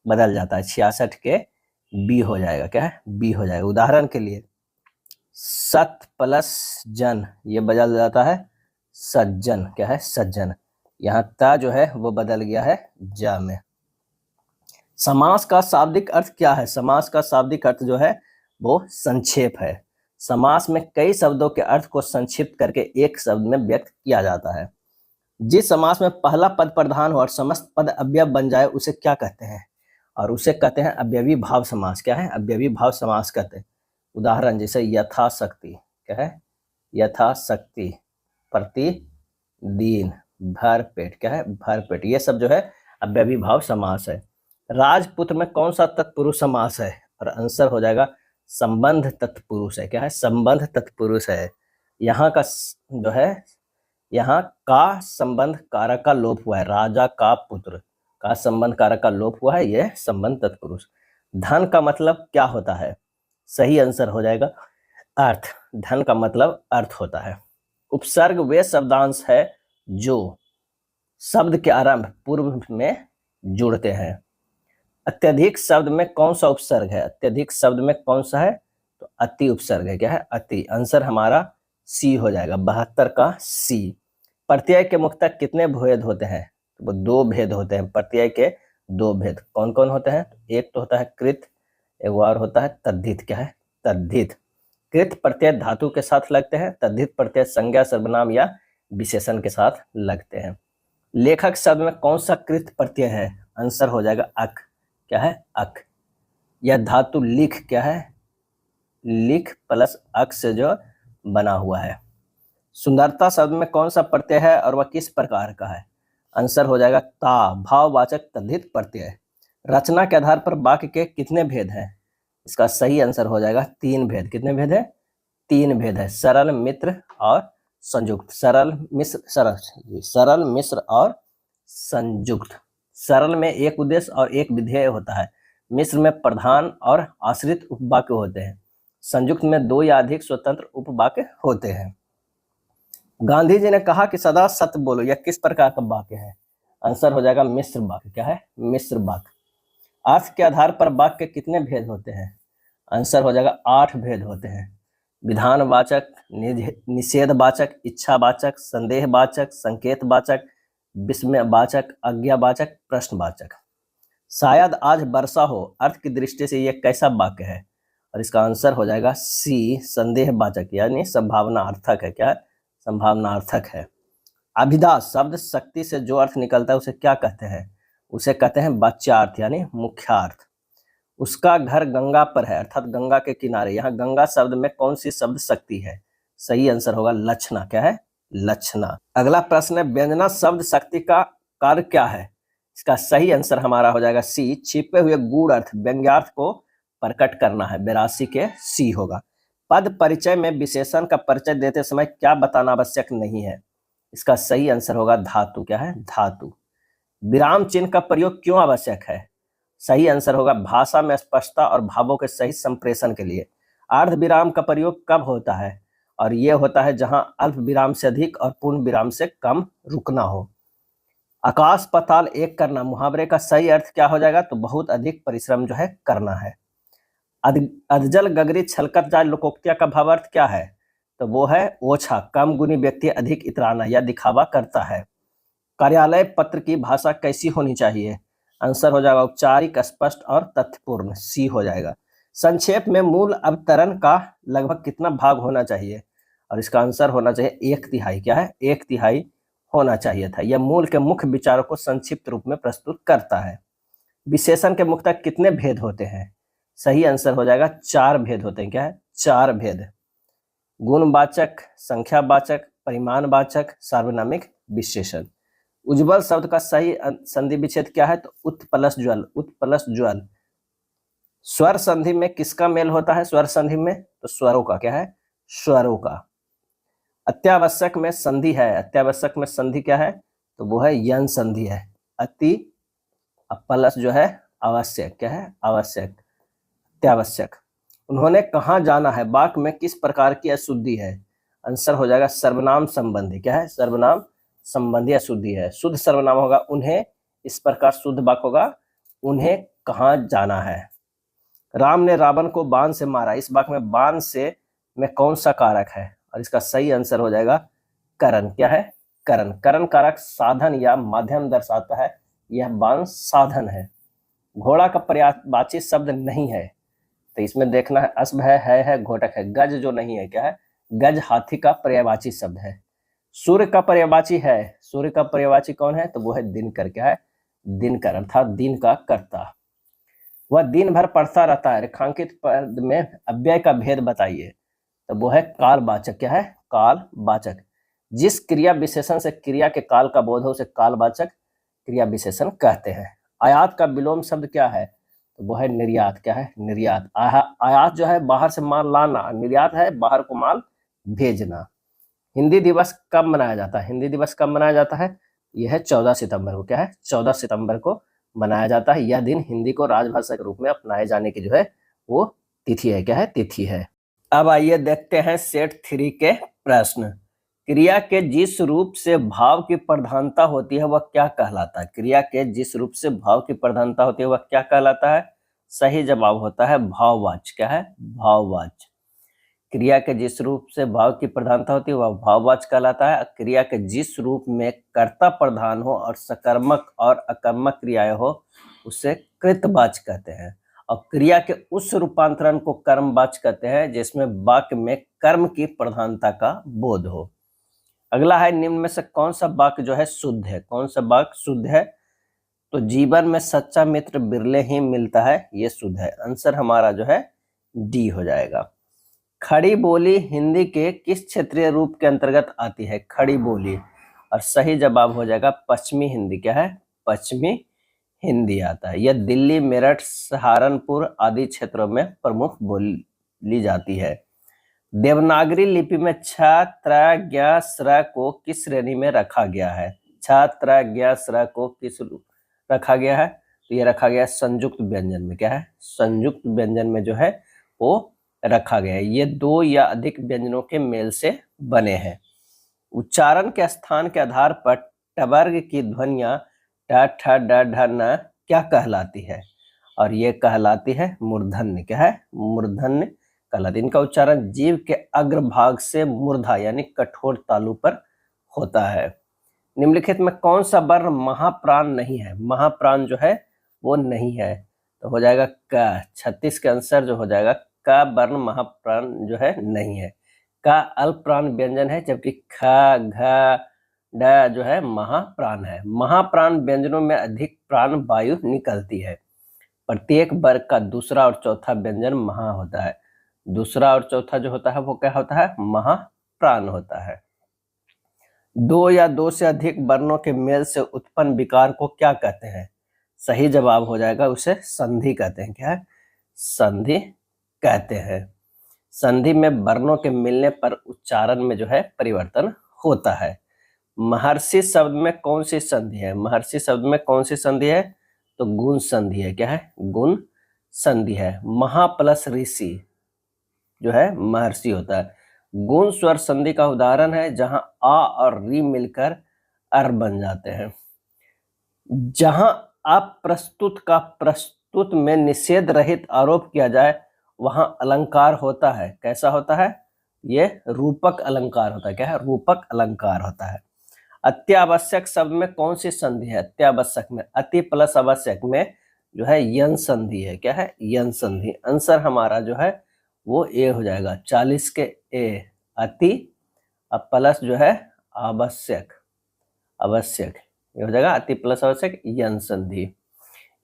बदल जाता है। 66 के बी हो जाएगा। क्या है? बी हो जाएगा। उदाहरण के लिए सत प्लस जन, ये बदल जाता है सज्जन। क्या है? सज्जन। यहाँ ता जो है वो बदल गया है जा में। समास का शाब्दिक अर्थ क्या है? समास का शाब्दिक अर्थ जो है वो संक्षेप है। समास में कई शब्दों के अर्थ को संक्षिप्त करके एक शब्द में व्यक्त किया जाता है। जिस समास में पहला पद प्रधान हो और समस्त पद अव्यय बन जाए उसे क्या कहते हैं? और उसे कहते हैं अव्ययी भाव समास। क्या है? अव्ययी भाव समास कहते हैं। उदाहरण जैसे यथाशक्ति। क्या है? यथाशक्ति, प्रतिदिन, भरपेट। क्या है? भरपेट। ये सब जो है अव्ययी भाव समास है। राजपुत्र में कौन सा तत्पुरुष समास है? और आंसर हो जाएगा संबंध तत्पुरुष है। क्या है? संबंध तत्पुरुष है। यहाँ का जो है, यहाँ का संबंध कारक का लोप हुआ है। राजा का पुत्र का संबंध कारक का लोप हुआ है, यह संबंध तत्पुरुष। धन का मतलब क्या होता है? सही आंसर हो जाएगा अर्थ। धन का मतलब अर्थ होता है। उपसर्ग वे शब्दांश है जो शब्द के आरंभ पूर्व में जुड़ते हैं। अत्यधिक शब्द में कौन सा उपसर्ग है? अत्यधिक शब्द में कौन सा है? तो अति उपसर्ग है। क्या है? अति। आंसर हमारा सी हो जाएगा। 72 का सी। प्रत्यय के मुख्यतः कितने भेद होते हैं? तो वो 2 भेद होते हैं। प्रत्यय के 2 भेद कौन कौन होते हैं? एक तो होता है कृत, एक और होता है तद्धित। क्या है? तद्धित। कृत प्रत्यय धातु के साथ लगते हैं, तद्धित प्रत्यय संज्ञा, सर्वनाम या विशेषण के साथ लगते हैं। लेखक शब्द में कौन सा कृत प्रत्यय है? आंसर हो जाएगा अक। क्या है? अक। यह धातु लिख। क्या है? लिख प्लस अक से जो बना हुआ है। सुंदरता शब्द में कौन सा प्रत्यय है और वह किस प्रकार का है? आंसर हो जाएगा ता, भाववाचक तद्धित प्रत्यय। रचना के आधार पर वाक्य के कितने भेद हैं? इसका सही आंसर हो जाएगा 3 भेद। कितने भेद है? 3 भेद है। सरल, मित्र और संयुक्त। सरल, मिश्र और संयुक्त। सरल में एक उद्देश्य और एक विधेय होता है। मिश्र में प्रधान और आश्रित उपवाक्य होते हैं। संयुक्त में 2 या अधिक स्वतंत्र उपवाक्य होते हैं। गांधी जी ने कहा कि सदा सत्य बोलो, यह किस प्रकार का वाक्य है? आंसर हो जाएगा मिश्र वाक्य। क्या है? मिश्र वाक्य। अर्थ के आधार पर वाक्य के कितने भेद होते हैं? आंसर हो जाएगा 8 भेद होते हैं। विधानवाचक, निषेधवाचक, इच्छावाचक, संदेहवाचक, संकेतवाचक, विस्मयवाचक, आज्ञावाचक, प्रश्नवाचक। शायद आज वर्षा हो, अर्थ की दृष्टि से यह कैसा वाक्य है? और इसका आंसर हो जाएगा सी, संदेहवाचक यानी संभावनार्थक है। क्या? संभावनार्थक है। अभिधा शब्द शक्ति से जो अर्थ निकलता है उसे क्या कहते हैं? उसे कहते हैं वाच्यार्थ यानी मुख्यार्थ। उसका घर गंगा पर है, अर्थात गंगा के किनारे। यहाँ गंगा शब्द में कौन सी शब्द शक्ति है? सही आंसर होगा लक्षणा। क्या है? लक्षणा। अगला प्रश्न है व्यंजना शब्द शक्ति का कार्य क्या है? इसका सही आंसर हमारा हो जाएगा सी, छिपे हुए गूढ़ अर्थ, व्यंग्यार्थ को प्रकट करना है। 82 के सी होगा। पद परिचय में विशेषण का परिचय देते समय क्या बताना आवश्यक नहीं है? इसका सही आंसर होगा धातु। क्या है? धातु। विराम चिन्ह का प्रयोग क्यों आवश्यक है? सही आंसर होगा भाषा में स्पष्टता और भावों के सही संप्रेषण के लिए। अर्ध विराम का प्रयोग कब होता है? और यह होता है जहां अल्प विराम से अधिक और पूर्ण विराम से कम रुकना हो। आकाश पाताल एक करना, मुहावरे का सही अर्थ क्या हो जाएगा? तो बहुत अधिक परिश्रम जो है करना है। अधजल गगरी छलकत जाए लोकोक्तिया का भावार्थ क्या है? तो वो है ओछा, कम गुनी व्यक्ति अधिक इतराना या दिखावा करता है। कार्यालय पत्र की भाषा कैसी होनी चाहिए? आंसर हो जाएगा औपचारिक, स्पष्ट और तथ्यपूर्ण। सी हो जाएगा। संक्षेप में मूल अवतरण का लगभग कितना भाग होना चाहिए? और इसका आंसर होना चाहिए 1/3। क्या है? 1/3 होना चाहिए था। यह मूल के मुख्य विचारों को संक्षिप्त रूप में प्रस्तुत करता है। विशेषण के मुख्यतः कितने भेद होते हैं? सही आंसर हो जाएगा 4 भेद होते हैं। क्या है? 4 भेद। गुणवाचक, संख्यावाचक, परिमाणवाचक, सार्वनामिक, विशेषण। उज्ज्वल शब्द का सही संधि विच्छेद क्या है? तो उत प्लस ज्वल, उत प्लस ज्वल। स्वर संधि में किसका मेल होता है? स्वर संधि में तो स्वरों का। क्या है? स्वरों का। अत्यावश्यक में संधि है, अत्यावश्यक में संधि क्या है? तो वो है यन संधि है। अति प्लस जो है आवश्यक। क्या है? आवश्यक, अत्यावश्यक। उन्होंने कहाँ जाना है? वाक्य में किस प्रकार की अशुद्धि है? आंसर हो जाएगा सर्वनाम संबंधी। क्या है? सर्वनाम संबंधी अशुद्धि है। शुद्ध सर्वनाम होगा उन्हें, इस प्रकार शुद्ध वाक्य होगा उन्हें कहाँ जाना है। राम ने रावण को बाण से मारा, इस वाक्य में बाण से में कौन सा कारक है? और इसका सही आंसर हो जाएगा करण। क्या है? करण। करण कारक साधन या माध्यम दर्शाता है, यह बाण साधन है। घोड़ा का पर्यायवाची शब्द नहीं है, तो इसमें देखना है अश्व है घोटक है। गज जो नहीं है, क्या है? गज हाथी का पर्यायवाची शब्द है। सूर्य का पर्यायवाची है, सूर्य का पर्यायवाची कौन है? तो वो है दिनकर। क्या है? दिनकर, अर्थात दिन का कर्ता। वह दिन भर पढ़ता रहता है, रेखांकित पद में अव्यय का भेद बताइए। तो वो है कालवाचक। क्या है? कालवाचक। जिस क्रिया विशेषण से क्रिया के काल का बोध हो उसे कालवाचक क्रिया विशेषण कहते हैं। आयात का विलोम शब्द क्या है? तो वो है निर्यात। क्या है? निर्यात। आयात जो है बाहर से माल लाना, निर्यात है बाहर को माल भेजना। हिंदी दिवस कब मनाया जाता है? हिंदी दिवस कब मनाया जाता है? यह है 14 सितंबर को। क्या है? 14 सितंबर को मनाया जाता है। यह दिन हिंदी को राजभाषा के रूप में अपनाए जाने की जो है वो तिथि है। क्या है? तिथि है। अब आइए देखते हैं सेट 3 के प्रश्न। क्रिया के जिस रूप से भाव की प्रधानता होती है वह क्या कहलाता है? क्रिया के जिस रूप से भाव की प्रधानता होती है वह क्या कहलाता है? सही जवाब होता है भाववाच्य। क्या है? भाववाच्य। क्रिया के जिस रूप से भाव की प्रधानता होती है वह भाववाच्य कहलाता है। क्रिया के जिस रूप में कर्ता प्रधान हो और सकर्मक और अकर्मक क्रियाएं हो उसे कृतवाच्य कहते हैं। और क्रिया के उस रूपांतरण को कर्मवाच्य कहते हैं जिसमें वाक्य में कर्म की प्रधानता का बोध हो। अगला है निम्न में से कौन सा वाक्य जो है शुद्ध है? कौन सा वाक्य शुद्ध है? तो जीवन में सच्चा मित्र बिरले ही मिलता है, ये शुद्ध है। आंसर हमारा जो है डी हो जाएगा। खड़ी बोली हिंदी के किस क्षेत्रीय रूप के अंतर्गत आती है? खड़ी बोली, और सही जवाब हो जाएगा पश्चिमी हिंदी। क्या है? पश्चिमी हिंदी आता है। यह दिल्ली, मेरठ, सहारनपुर आदि क्षेत्रों में प्रमुख बोली जाती है। देवनागरी लिपि में छ, त्र, ज्ञ, स्र को किस श्रेणी में रखा गया है? छ, त्र, ज्ञ, स्र को किस रखा गया है? तो ये रखा गया है संयुक्त व्यंजन में। क्या है? संयुक्त व्यंजन में जो है वो रखा गया है। ये 2 या अधिक व्यंजनों के मेल से बने हैं। उच्चारण के स्थान के आधार पर टवर्ग की ध्वनियां ट, ठ, ड, ढ, न क्या कहलाती है? और ये कहलाती है मूर्धन्य। क्या है? मूर्धन्य कहलाती है। इनका उच्चारण जीव के अग्रभाग से मूर्धा यानी कठोर तालु पर होता है। निम्नलिखित में कौन सा वर्ण महाप्राण नहीं है? महाप्राण जो है वो नहीं है, तो हो जाएगा क। 36 के आंसर जो हो जाएगा का वर्ण महाप्राण जो है नहीं है। का अल्प प्राण व्यंजन है, जबकि ख, घ, ड जो है महाप्राण है। महाप्राण व्यंजनों में अधिक प्राण वायु निकलती है। प्रत्येक वर्ग का दूसरा और चौथा व्यंजन महा होता है। दूसरा और चौथा जो होता है वो क्या होता है? महाप्राण होता है। 2 या 2 से अधिक वर्णों के मेल से उत्पन्न विकार को क्या कहते हैं? सही जवाब हो जाएगा उसे संधि कहते हैं। क्या है? संधि कहते हैं। संधि में वर्णों के मिलने पर उच्चारण में जो है परिवर्तन होता है। महर्षि शब्द में कौन सी संधि है? महर्षि शब्द में कौन सी संधि है? तो गुण संधि है। क्या है? गुण संधि है। महा प्लस ऋषि जो है महर्षि होता है। गुण स्वर संधि का उदाहरण है जहां आ और री मिलकर अर बन जाते हैं। जहां अप्रस्तुत का प्रस्तुत में निषेध रहित आरोप किया जाए वहां अलंकार होता है। कैसा होता है? ये रूपक अलंकार होता है। क्या है? रूपक अलंकार होता है। अत्यावश्यक शब्द में कौन सी संधि है? अत्यावश्यक में अति प्लस आवश्यक में जो है यन संधि है। क्या है? यन संधि। आंसर हमारा जो है वो ए हो जाएगा। 40 के ए अति प्लस जो है आवश्यक, आवश्यक ये हो जाएगा अति प्लस आवश्यक यन संधि।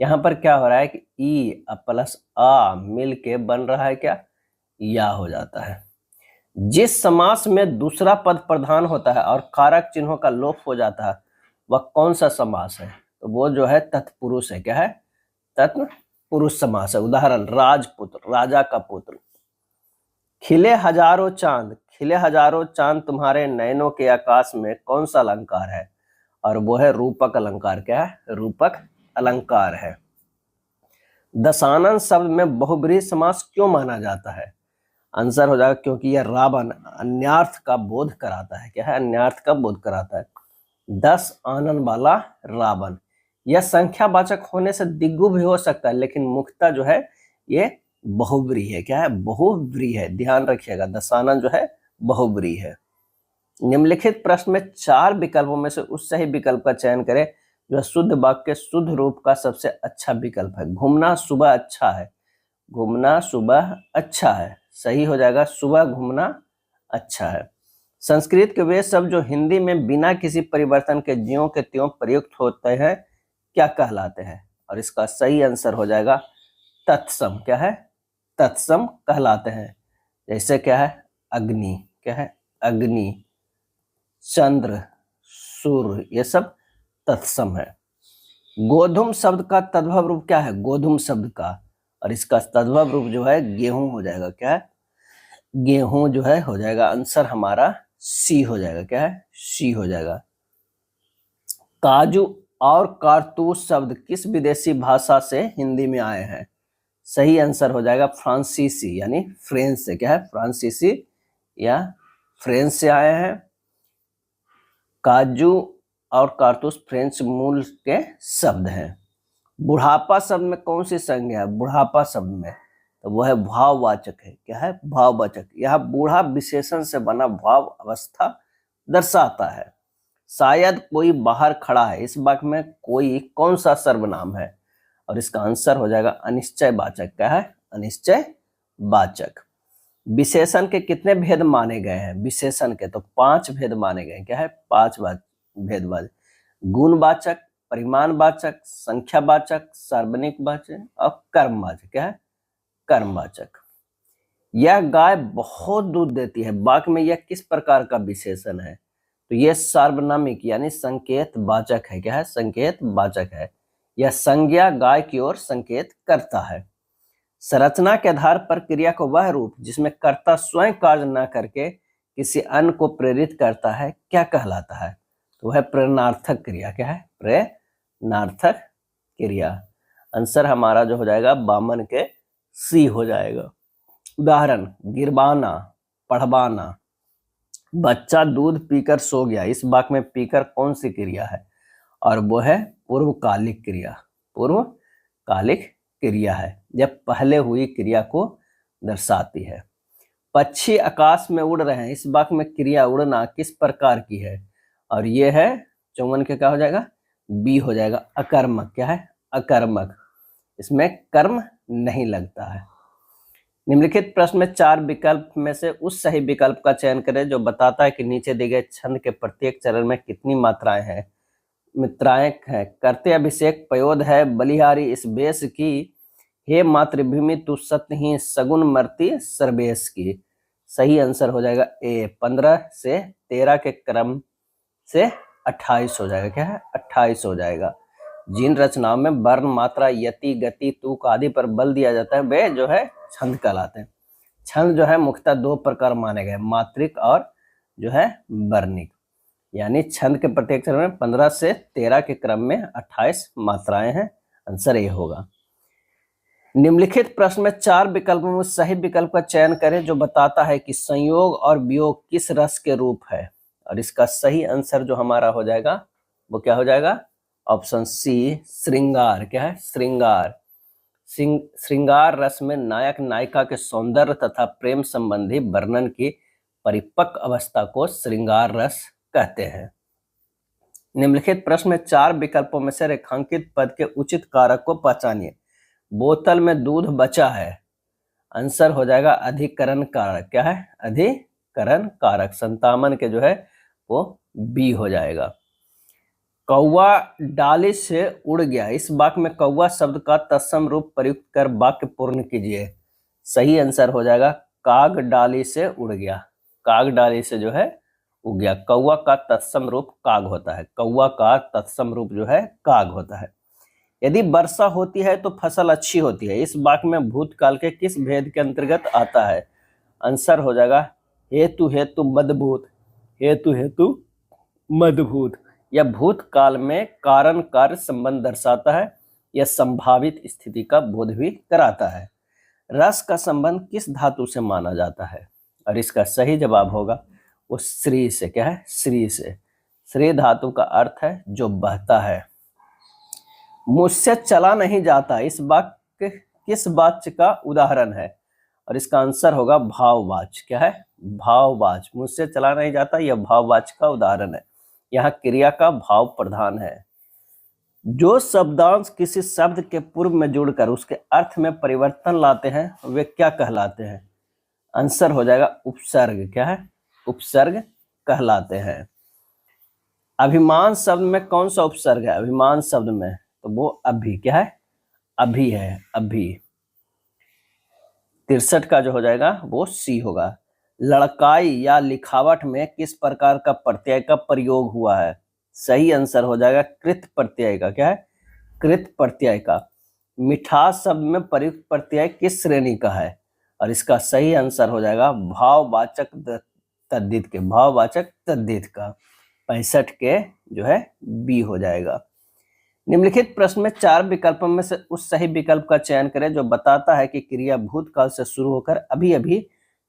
यहाँ पर क्या हो रहा है कि ई प्लस आ मिल के बन रहा है क्या, या हो जाता है। जिस समास में दूसरा पद प्रधान होता है और कारक चिन्हों का लोप हो जाता है वह कौन सा समास है, तो वो जो है तत्पुरुष है। क्या है, तत्पुरुष समास है। उदाहरण, राजपुत्र, राजा का पुत्र। खिले हजारों चांद, खिले हजारों चांद तुम्हारे नयनों के आकाश में कौन सा अलंकार है, और वो है रूपक अलंकार। क्या है, रूपक अलंकार है। दशानन शब्द में बहुब्रीहि समास क्यों माना जाता है, आंसर हो जाएगा क्योंकि यह रावण अन्यार्थ का बोध कराता है। क्या है, अन्यार्थ का बोध कराता है। 10 आनन वाला रावण, यह संख्यावाचक होने से दिग्गु भी हो सकता है, लेकिन मुख्यतः जो है ये बहुब्रीहि है। क्या है, बहुब्रीहि है, ध्यान रखिएगा। दशानन जो है बहुब्रीहि है। निम्नलिखित प्रश्न में 4 विकल्पों में से उस सही विकल्प का चयन करें जो शुद्ध वाक्य के शुद्ध रूप का सबसे अच्छा विकल्प है। घूमना सुबह अच्छा है, घूमना सुबह अच्छा है, सही हो जाएगा, सुबह घूमना अच्छा है। संस्कृत के वे शब्द जो हिंदी में बिना किसी परिवर्तन के ज्यों के त्यों प्रयुक्त होते हैं क्या कहलाते हैं, और इसका सही आंसर हो जाएगा तत्सम। क्या है, तत्सम कहलाते हैं। जैसे क्या है, अग्नि। क्या है, अग्नि, चंद्र, सूर्य, ये सब तत्सम है। गोधूम शब्द का तद्भव रूप क्या है, गोधूम शब्द का, और इसका तद्भव रूप जो है गेहूं हो जाएगा। क्या है, गेहूं जो है हो जाएगा, आंसर हमारा सी हो जाएगा। क्या है, सी हो जाएगा। काजू और कारतूस शब्द किस विदेशी भाषा से हिंदी में आए हैं, सही आंसर हो जाएगा फ्रांसीसी, यानी फ्रेंच से। क्या है, फ्रांसीसी या फ्रेंच से आए हैं। काजू और कारतूस फ्रेंच मूल के शब्द हैं। बुढ़ापा शब्द में कौन सी संज्ञा है, बुढ़ापा शब्द में, तो वो है भाववाचक है। क्या है, भाववाचक। यह बूढ़ा विशेषण से बना भाव अवस्था दर्शाता है। शायद कोई बाहर खड़ा है, इस वाक्य में कोई कौन सा सर्वनाम है, और इसका आंसर हो जाएगा अनिश्चयवाचक। क्या है, अनिश्चयवाचक। विशेषण के कितने भेद माने गए हैं, विशेषण के तो 5 भेद माने गए हैं। क्या है, 5 भेदवाचक, गुणवाचक, परिमाणवाचक, संख्यावाचक, सार्वनिक वाचक और कर्मवाचक। क्या है, कर्मवाचक। यह गाय बहुत दूध देती है, वाक्य में यह किस प्रकार का विशेषण है, तो यह सार्वनामिक यानी संकेत वाचक है। क्या है, संकेत वाचक है। यह संज्ञा गाय की ओर संकेत करता है। संरचना के आधार पर क्रिया को वह रूप जिसमें कर्ता स्वयं कार्य न करके किसी अन्य को प्रेरित करता है क्या कहलाता है, तो वह प्रेरणार्थक क्रिया। क्या है, प्रेरणार्थक क्रिया। आंसर हमारा जो हो जाएगा बामन के सी हो जाएगा। उदाहरण, गिरवाना, पढ़वाना। बच्चा दूध पीकर सो गया, इस वाक्य में पीकर कौन सी क्रिया है, और वो है पूर्वकालिक क्रिया। पूर्वकालिक क्रिया है, जब पहले हुई क्रिया को दर्शाती है। पक्षी आकाश में उड़ रहे हैं, इस वाक्य में क्रिया उड़ना किस प्रकार की है, और ये है 54 के क्या हो जाएगा, बी हो जाएगा, अकर्मक। क्या है, अकर्मक, इसमें कर्म नहीं लगता है। निम्नलिखित प्रश्न में 4 विकल्प में से उस सही विकल्प का चयन करें जो बताता है कि नीचे दिए गए छंद के प्रत्येक चरण में कितनी मात्राएं हैं। मित्राएं है, करते अभिषेक पयोद है बलिहारी इस बेस की, हे मातृभूमि तू सतही सगुन मरती सर्वेश की। सही आंसर हो जाएगा ए, 15 से 13 के क्रम से 28 हो जाएगा। क्या है, 28 हो जाएगा। जिन रचनाओं में वर्ण, मात्रा, यति, गति, तुक आदि पर बल दिया जाता है वे जो है छंद कहलाते हैं। छंद जो है मुख्यतः 2 प्रकार माने गए, मात्रिक और जो है वर्णिक। यानी छंद के प्रत्येक चरण में 15 से 13 के क्रम में 28 मात्राएं हैं। आंसर ये होगा। निम्नलिखित प्रश्न में 4 विकल्पों में सही विकल्प का चयन करें जो बताता है कि संयोग और वियोग किस रस के रूप है, और इसका सही आंसर जो हमारा हो जाएगा वो क्या हो जाएगा, ऑप्शन सी, श्रृंगार। क्या है, श्रृंगार। श्रृंगार रस में नायक नायिका के सौंदर्य तथा प्रेम संबंधी वर्णन की परिपक्व अवस्था को श्रृंगार रस कहते हैं। निम्नलिखित प्रश्न में 4 विकल्पों में से रेखांकित पद के उचित कारक को पहचानिए। बोतल में दूध बचा है, आंसर हो जाएगा अधिकरण कारक। क्या है, अधिकरण कारक। 57 के जो है वो बी हो जाएगा। कौवा डाली से उड़ गया। इस वाक्य में कौवा शब्द का तत्सम रूप प्रयुक्त कर वाक्य पूर्ण कीजिए। सही आंसर हो जाएगा काग डाली से उड़ गया। काग डाली से जो है उड़ गया। कौवा का तत्सम रूप काग होता है। कौवा का तत्सम रूप जो है काग होता है। यदि वर्षा होती है तो फसल अच्छी होती है। इस वाक्य में भूतकाल के किस भेद के अंतर्गत आता है? आंसर हो जाएगा हेतु हेतु मदभूत। हेतु हेतु मदभूत। यह भूतकाल में कारण कार्य संबंध दर्शाता है। यह संभावित स्थिति का बोध भी कराता है। रस का संबंध किस धातु से माना जाता है? और इसका सही जवाब होगा वो श्री से। क्या है? श्री से। श्री धातु का अर्थ है जो बहता है। मुझसे चला नहीं जाता। इस वाक्य किस वाच्य का उदाहरण है? और इसका आंसर होगा भाववाच्य। क्या है? भाववाच्य। मुझसे चला नहीं जाता, यह भाववाच्य का उदाहरण है। यहाँ क्रिया का भाव प्रधान है। जो शब्दांश किसी शब्द के पूर्व में जुड़कर उसके अर्थ में परिवर्तन लाते हैं वे क्या कहलाते हैं? आंसर हो जाएगा उपसर्ग। क्या है? उपसर्ग कहलाते हैं। अभिमान शब्द में कौन सा उपसर्ग है? अभिमान शब्द में तो वो अभी। क्या है? अभी है। अभी। 63 का जो हो जाएगा वो सी होगा। लड़काई या लिखावट में किस प्रकार का प्रत्यय का प्रयोग हुआ है? सही आंसर हो जाएगा कृत प्रत्यय का। क्या है? कृत प्रत्यय का। मिठास शब्द में प्रयुक्त प्रत्यय किस श्रेणी का है? और इसका सही आंसर हो जाएगा भाववाचक तद्धित के। भाववाचक तद्धित का। 65 के जो है बी हो जाएगा। निम्नलिखित प्रश्न में 4 विकल्पों में से उस सही विकल्प का चयन करें जो बताता है कि क्रिया भूतकाल से शुरू होकर अभी अभी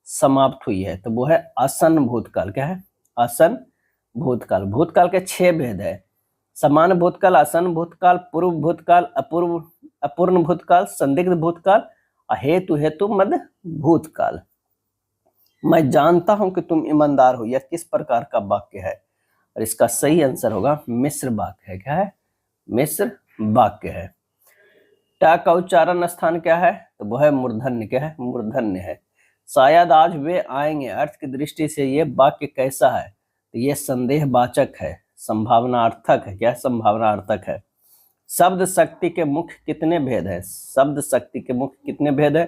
समाप्त हुई है। तो वो है आसन्न भूतकाल। क्या है? आसन्न भूतकाल। भूतकाल के 6 भेद है। सामान्य भूतकाल, आसन्न भूतकाल, पूर्व भूतकाल, अपूर्ण भूतकाल, संदिग्ध भूतकाल और हेतु हेतु मद भूतकाल। मैं जानता हूं कि तुम ईमानदार हो, यह किस प्रकार का वाक्य है? और इसका सही आंसर होगा मिश्र वाक्य है। क्या है? मिश्र वाक्य है। टा का उच्चारण स्थान क्या है? तो वह है मूर्धन्य। क्या है? मूर्धन्य है। शायद आज वे आएंगे अर्थ की दृष्टि से ये वाक्य कैसा है? तो ये संदेहवाचक है, संभावनार्थक है। क्या? संभावनार्थक है। शब्द शक्ति के मुख्य कितने भेद है? शब्द शक्ति के मुख्य कितने भेद है?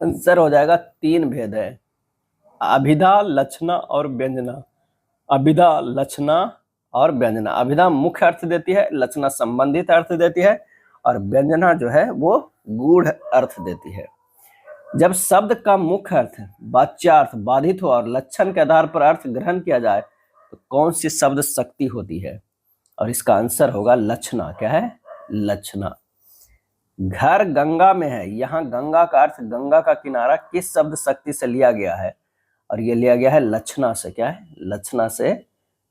आंसर हो जाएगा 3 भेद है। अभिधा, लक्षणा और व्यंजना। अभिधा, लक्षणा और व्यंजना। अभिधा मुख्य अर्थ देती है, लक्षणा संबंधित अर्थ देती है और व्यंजना जो है वो गूढ़ अर्थ देती है। जब शब्द का मुख्य अर्थ वाच्यार्थ बाधित हो और लक्षण के आधार पर अर्थ ग्रहण किया जाए तो कौन सी शब्द शक्ति होती है? और इसका आंसर होगा लक्षणा। क्या है? लक्षणा। घर गंगा में है। यहाँ गंगा का अर्थ गंगा का किनारा किस शब्द शक्ति से लिया गया है? और ये लिया गया है लक्षणा से। क्या है? लक्षणा से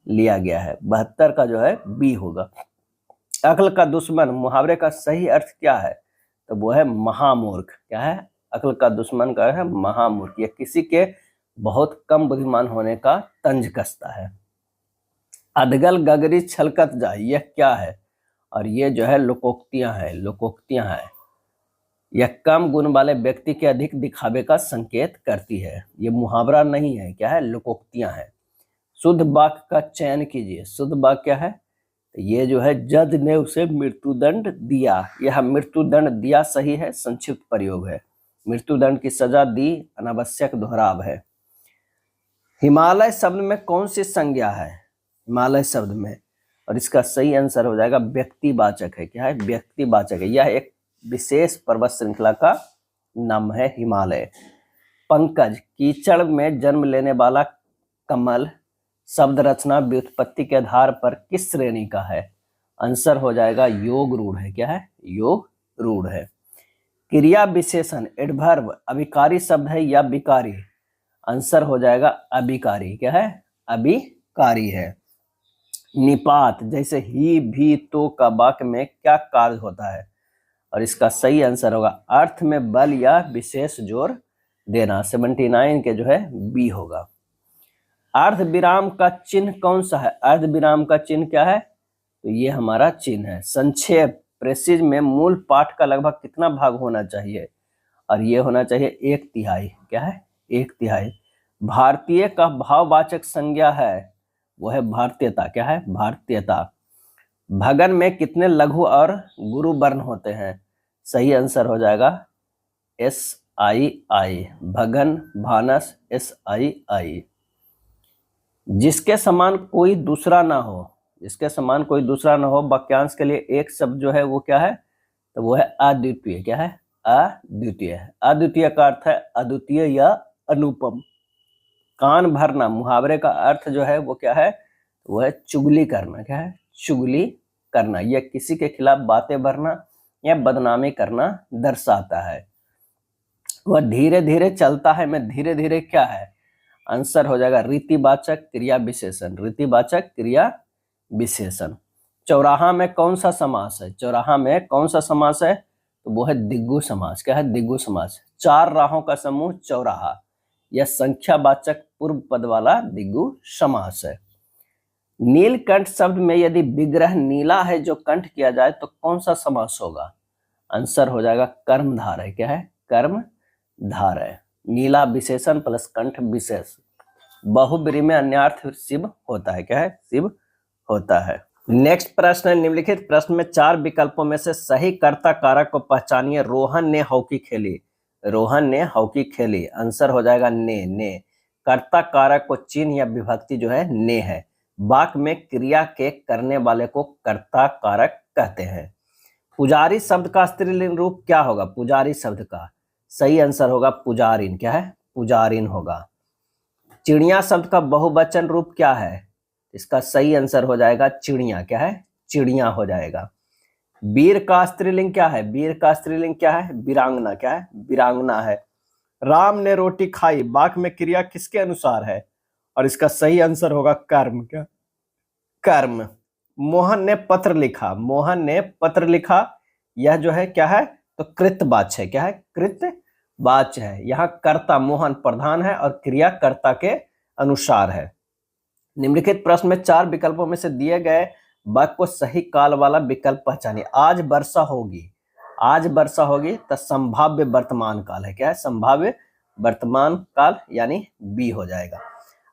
लिया गया है। 72 का जो है बी होगा। अक्ल का दुश्मन मुहावरे का सही अर्थ क्या है? तो वो है महामूर्ख। क्या है? अक्ल का दुश्मन का है महामूर्ख। यह किसी के बहुत कम बुद्धिमान होने का तंज कसता है। अधगल गगरी छलकत जाए, यह क्या है? और ये जो है लोकोक्तियां हैं। लोकोक्तियां हैं। यह कम गुण वाले व्यक्ति के अधिक दिखावे का संकेत करती है। ये मुहावरा नहीं है। क्या है? लोकोक्तियां हैं। शुद्ध वाक्य का चयन कीजिए। शुद्ध वाक्य क्या है? तो ये जो है जज ने उसे मृत्युदंड दिया। यह मृत्युदंड दिया सही है, संक्षिप्त प्रयोग है। मृत्युदंड की सजा दी अनावश्यक दोहराव है। हिमालय शब्द में कौन सी संज्ञा है? हिमालय शब्द में, और इसका सही आंसर हो जाएगा व्यक्तिवाचक है। क्या है? व्यक्तिवाचक है। यह एक विशेष पर्वत श्रृंखला का नाम है हिमालय। पंकज कीचड़ में जन्म लेने वाला कमल शब्द रचना व्युत्पत्ति के आधार पर किस श्रेणी का है? आंसर हो जाएगा योग रूढ़ है। क्या है? योग रूढ़ है। क्रिया विशेषण एडवर्ब अभिकारी शब्द है या विकारी? आंसर हो जाएगा अभिकारी। क्या है? अभिकारी है। निपात जैसे ही भी तो का वाक्य में क्या कार्य होता है? और इसका सही आंसर होगा अर्थ में बल या विशेष जोर देना। 79 के जो है बी होगा। अर्ध विराम का चिन्ह कौन सा है? अर्ध विराम का चिन्ह क्या है? तो ये हमारा चिन्ह है। संक्षेप प्रेसिज में मूल पाठ का लगभग कितना भाग होना चाहिए? और ये होना चाहिए 1/3। क्या है? 1/3। भारतीय का भाववाचक संज्ञा है वो है भारतीयता। क्या है? भारतीयता। भगन में कितने लघु और गुरु वर्ण होते हैं? सही आंसर हो जाएगा एस आई आई, भगन, भानस, एस आई आई। जिसके समान कोई दूसरा ना हो, जिसके समान कोई दूसरा ना हो, वाक्यांश के लिए एक शब्द जो है वो क्या है? तो वो है अद्वितीय। क्या है? अद्वितीय। अद्वितीय का अर्थ है अद्वितीय या अनुपम। कान भरना, मुहावरे का अर्थ जो है वो क्या है? वो है चुगली करना। क्या है? चुगली करना। यह किसी के खिलाफ बातें भरना या बदनामी करना दर्शाता है। वह धीरे धीरे चलता है में धीरे धीरे क्या है? आंसर हो जाएगा रीतिवाचक क्रिया विशेषण। रीतिवाचक क्रिया विशेषण। चौराहा में कौन सा समास है? चौराहा में कौन सा समास है? तो वो है दिग्गु समास। क्या है? दिग्गु समास। चार राहों का समूह चौराहा, यह संख्यावाचक पूर्व पद वाला दिग्गु समास है। नीलकंठ शब्द में यदि विग्रह नीला है जो कंठ किया जाए तो कौन सा समास होगा? आंसर हो जाएगा कर्मधारय। क्या है? कर्मधारय। नीला विशेषण प्लस कंठ विशेष। बहुब्रीहि में अन्यार्थ शिव होता है। क्या है? शिव होता है। नेक्स्ट प्रश्न है, निम्नलिखित प्रश्न में चार विकल्पों में से सही कर्ता कारक को पहचानिए। रोहन ने हॉकी खेली। रोहन ने हॉकी खेली। आंसर हो जाएगा ने। कर्ता कारक को चिन्ह या विभक्ति जो है ने है। वाक्य में क्रिया के करने वाले को कर्ता कारक कहते हैं। पुजारी शब्द का स्त्रीलिंग रूप क्या होगा? पुजारी शब्द का सही आंसर होगा पुजारिन। क्या है? पुजारिन होगा। चिड़िया शब्द का बहुवचन रूप क्या है? इसका सही आंसर हो जाएगा चिड़िया। क्या है? चिड़िया हो जाएगा। वीर का स्त्रीलिंग क्या है? वीर का स्त्रीलिंग क्या है? वीरांगना। क्या है? वीरांगना है। राम ने रोटी खाई, वाक्य में क्रिया किसके अनुसार है? और इसका सही आंसर होगा कर्म। क्या? कर्म। मोहन ने पत्र लिखा। मोहन ने पत्र लिखा, यह जो है क्या है? तो कृतवाच्य है। क्या है? कृतवाच्य है। यहाँ कर्ता मोहन प्रधान है और क्रिया कर्ता के अनुसार है। निम्नलिखित प्रश्न में चार विकल्पों में से दिए गए वाक्य को सही काल वाला विकल्प पहचानिए। आज वर्षा होगी। आज वर्षा होगी तो संभाव्य वर्तमान काल है। क्या है? संभाव्य वर्तमान काल यानी बी हो जाएगा।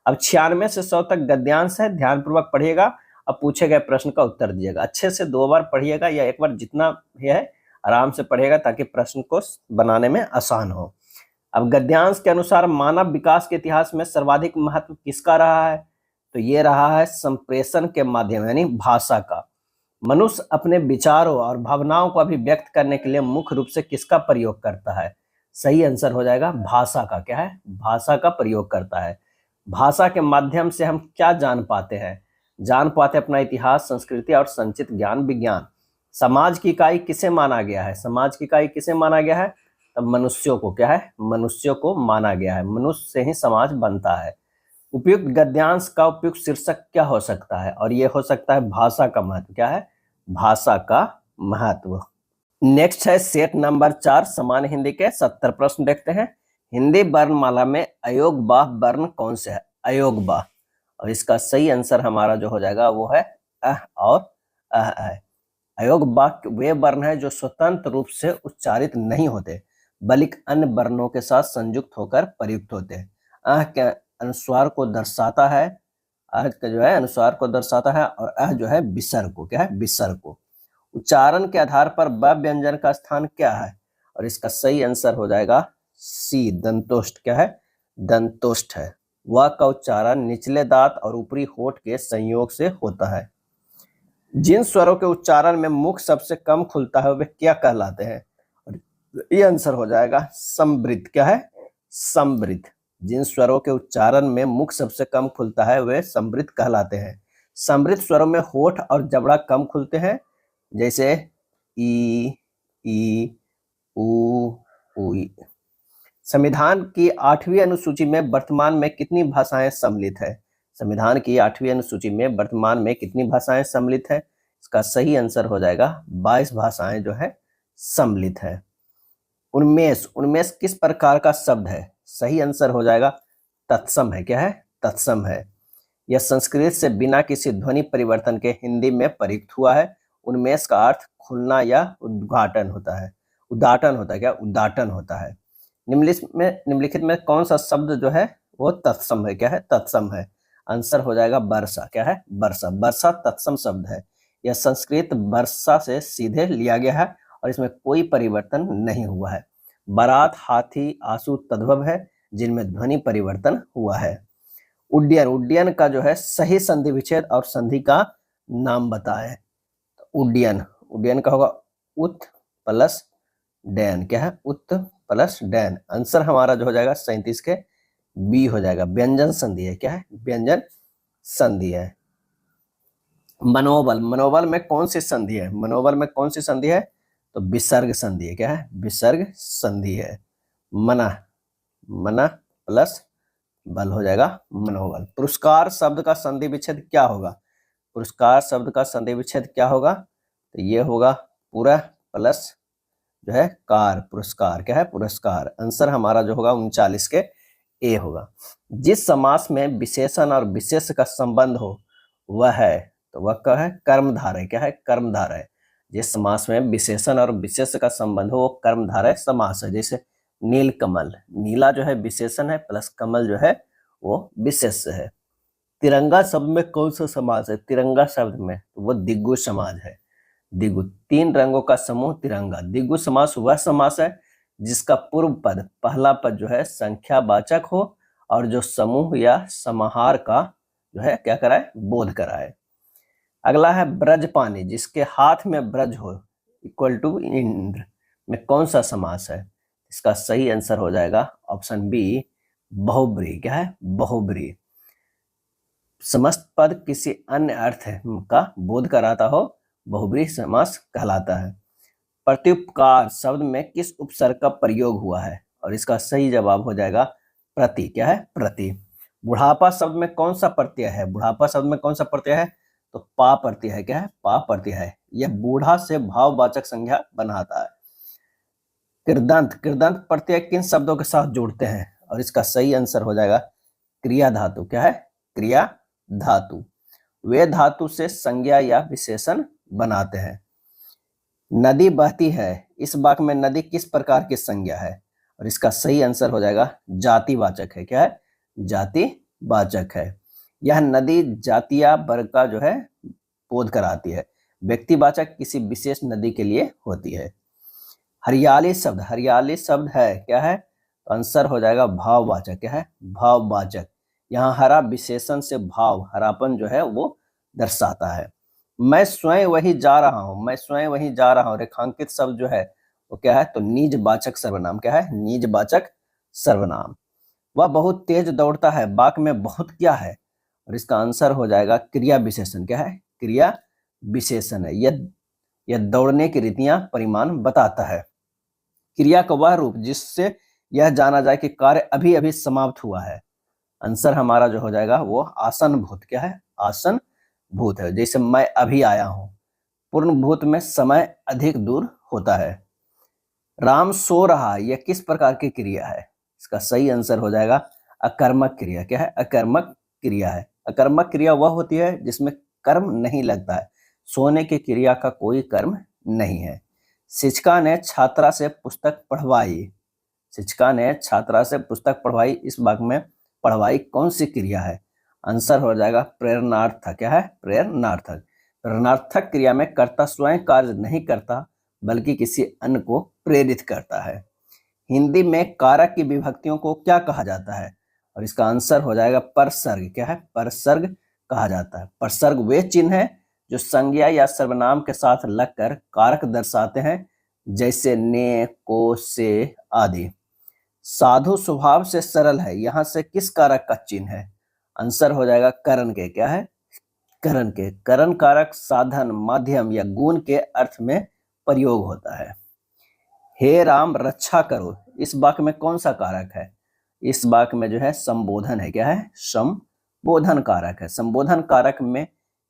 अब 96 से 100 तक गद्यांश है, ध्यानपूर्वक पढ़िएगा। अब पूछे गए प्रश्न का उत्तर दीजिएगा। अच्छे से 2 बार पढ़िएगा या एक बार, जितना है आराम से पढ़िएगा ताकि प्रश्न को बनाने में आसान हो। अब गद्यांश के अनुसार मानव विकास के इतिहास में सर्वाधिक महत्व किसका रहा है? तो ये रहा है संप्रेषण के माध्यम यानी भाषा का। मनुष्य अपने विचारों और भावनाओं को अभिव्यक्त करने के लिए मुख्य रूप से किसका प्रयोग करता है? सही आंसर हो जाएगा भाषा का। क्या है? भाषा का प्रयोग करता है। भाषा के माध्यम से हम क्या जान पाते हैं? जान पाते अपना इतिहास, संस्कृति और संचित ज्ञान विज्ञान। समाज की इकाई किसे माना गया है? समाज की इकाई किसे माना गया है? तब मनुष्यों को। क्या है? मनुष्यों को माना गया है। मनुष्य से ही समाज बनता है। उपयुक्त गद्यांश का उपयुक्त शीर्षक क्या हो सकता है? और ये हो सकता है भाषा का महत्व। क्या है? भाषा का महत्व। नेक्स्ट है सेट नंबर 4 सामान्य हिंदी के 70 प्रश्न देखते हैं। हिंदी वर्णमाला में अयोगवाह वर्ण कौन से है? अयोगवाह। और इसका सही आंसर हमारा जो हो जाएगा वो है अह और अह है। अयोगवाह वे वर्ण है जो स्वतंत्र रूप से उच्चारित नहीं होते बल्कि अन्य वर्णों के साथ संयुक्त होकर प्रयुक्त होते हैं। अह के अनुस्वार को दर्शाता है, अह का जो है अनुस्वार को दर्शाता है, और अह जो है विसर्ग को। क्या है? विसर्ग को। उच्चारण के आधार पर ब व्यंजन का स्थान क्या है? और इसका सही आंसर हो जाएगा सी, दंतोष्ठ। क्या है? दंतोष्ठ है। व का उच्चारण निचले दांत और ऊपरी होठ के संयोग से होता है। जिन स्वरों के उच्चारण में मुख सबसे कम खुलता है वे क्या कहलाते हैं? और ये आंसर हो जाएगा समृद्ध। क्या है? समृद्ध। जिन स्वरों के उच्चारण में मुख सबसे कम खुलता है वे समृद्ध कहलाते हैं। समृद्ध स्वरों में होठ और जबड़ा कम खुलते हैं, जैसे ई, ऊ, उई। संविधान की 8वीं अनुसूची में वर्तमान में कितनी भाषाएं सम्मिलित है? संविधान की 8वीं अनुसूची में वर्तमान में कितनी भाषाएं सम्मिलित है? इसका सही आंसर हो जाएगा 22 भाषाएं जो है सम्मिलित है। उन्मेष, उन्मेष किस प्रकार का शब्द है? सही आंसर हो जाएगा तत्सम है। क्या है? तत्सम है। यह संस्कृत से बिना किसी ध्वनि परिवर्तन के हिंदी में प्रयुक्त हुआ है। उन्मेष का अर्थ खुलना या उद्घाटन होता है। उद्घाटन होता है। क्या? उद्घाटन होता है। निम्नलिखित में कौन सा शब्द जो है वो तत्सम है? क्या है? तत्सम है। आंसर हो जाएगा वर्षा। क्या है? वर्षा। वर्षा तत्सम शब्द है। यह संस्कृत वर्षा से सीधे लिया गया है और इसमें कोई परिवर्तन नहीं हुआ है। बारात, हाथी, आंसू तद्भव है जिनमें ध्वनि परिवर्तन हुआ है। उड्डयन, उड्डयन का जो है सही संधि विच्छेद और संधि का नाम बताएं। उड्डयन, उड्डयन का होगा उत प्लस डैन, क्या है उत प्लस डैन। आंसर हमारा जो हो जाएगा 37 के बी हो जाएगा। व्यंजन संधि है, क्या है व्यंजन संधि है। मनोबल, मनोबल में कौन सी संधि है, मनोबल में कौन सी संधि है, तो विसर्ग संधि है, क्या है विसर्ग संधि है। मना, मना प्लस बल हो जाएगा मनोबल। पुरस्कार शब्द का संधि विच्छेद क्या होगा, पुरस्कार शब्द का संधि विच्छेद क्या होगा, तो ये होगा पूरा प्लस जो है कार, पुरस्कार, क्या है पुरस्कार। आंसर हमारा जो होगा 39 के ए होगा। जिस समास में विशेषण और विशेष का संबंध हो वह है, तो वह क्या है कर्मधारय, क्या है कर्मधारय। जिस समास में विशेषण और विशेष का संबंध हो वो कर्मधारय समास है। जैसे नीलकमल, नीला जो है विशेषण है प्लस कमल जो है वो विशेष है। तिरंगा शब्द में कौन सा समास है, तिरंगा शब्द में वो दिग्गु समाज है। दिग्गु, तीन रंगों का समूह तिरंगा। दिग्गु समास वह समास है जिसका पूर्व पद पहला पद जो है संख्यावाचक हो और जो समूह या समाहार का जो है क्या कराए बोध कराए। अगला है ब्रजपानी, जिसके हाथ में ब्रज हो इक्वल टू इंद्र में कौन सा समास है, इसका सही आंसर हो जाएगा ऑप्शन बी बहुब्री, क्या है बहुब्री। समस्त पद किसी अन्य अर्थ का बोध कराता हो बहुब्री समास कहलाता है। प्रत्युपकार शब्द में किस उपसर्ग का प्रयोग हुआ है, और इसका सही जवाब हो जाएगा प्रति, क्या है प्रति। बुढ़ापा शब्द में कौन सा प्रत्यय है, बुढ़ापा शब्द में कौन सा प्रत्यय है, तो पा प्रत्यय है, क्या है पा प्रत्यय है। यह बूढ़ा से भाववाचक संज्ञा बनाता है। कृदंत, कृदंत प्रत्यय किन शब्दों के साथ जोड़ते हैं, और इसका सही आंसर हो जाएगा क्रिया धातु, क्या है क्रिया धातु। वे धातु से संज्ञा या विशेषण बनाते हैं। नदी बहती है, इस वाक्य में नदी किस प्रकार की संज्ञा है, और इसका सही आंसर हो जाएगा जातिवाचक है, क्या है जातिवाचक है। यह नदी जातीय वर्ग का जो है बोध कराती है। व्यक्तिवाचक किसी विशेष नदी के लिए होती है। हरियाली शब्द, हरियाली शब्द है क्या है, आंसर हो जाएगा भाववाचक, क्या है भाववाचक। यहाँ हरा विशेषण से भाव हरापन जो है वो दर्शाता है। मैं स्वयं वही जा रहा हूँ, मैं स्वयं वही जा रहा हूँ रेखांकित शब्द जो है वो क्या है, तो निजवाचक सर्वनाम, क्या है निजवाचक सर्वनाम। वह बहुत तेज दौड़ता है, वाक्य में बहुत क्या है, और इसका आंसर हो जाएगा क्रिया विशेषण, क्या है क्रिया विशेषण है। यह दौड़ने की रीतियां परिमाण बताता है। क्रिया का वह रूप जिससे यह जाना जाए कि कार्य अभी अभी समाप्त हुआ है, आंसर हमारा जो हो जाएगा वो आसन भूत, क्या है आसन भूत है। जैसे मैं अभी आया हूं, पूर्ण भूत में समय अधिक दूर होता है। राम सो रहा, यह किस प्रकार की क्रिया है, इसका सही आंसर हो जाएगा अकर्मक क्रिया, क्या है अकर्मक क्रिया है। अकर्मक क्रिया वह होती है जिसमें कर्म नहीं लगता है, सोने की क्रिया का कोई कर्म नहीं है। शिक्षिका ने छात्रा से पुस्तक पढ़वाई, शिक्षिका ने छात्रा से पुस्तक पढ़वाई, इस भाग में पढ़वाई कौन सी क्रिया है, आंसर हो जाएगा प्रेरणार्थक, क्या है प्रेरणार्थक। प्रेरणार्थक क्रिया में कर्ता स्वयं कार्य नहीं करता बल्कि किसी अन्य को प्रेरित करता है। हिंदी में कारक की विभक्तियों को क्या कहा जाता है, और इसका आंसर हो जाएगा परसर्ग, क्या है परसर्ग कहा जाता है। परसर्ग वे चिन्ह है जो संज्ञा या सर्वनाम के साथ लगकर कारक दर्शाते हैं, जैसे ने, को, से आदि। साधु स्वभाव से सरल है, यहां से किस कारक का चिन्ह है, आंसर हो जाएगा करण के, क्या है करण के। करण कारक साधन, माध्यम या गुण के अर्थ में प्रयोग होता है। हे राम रक्षा करो, इस वाक्य में कौन सा कारक है, इस वाक्य में जो है संबोधन है, क्या है संबोधन कारक है। संबोधन कारक में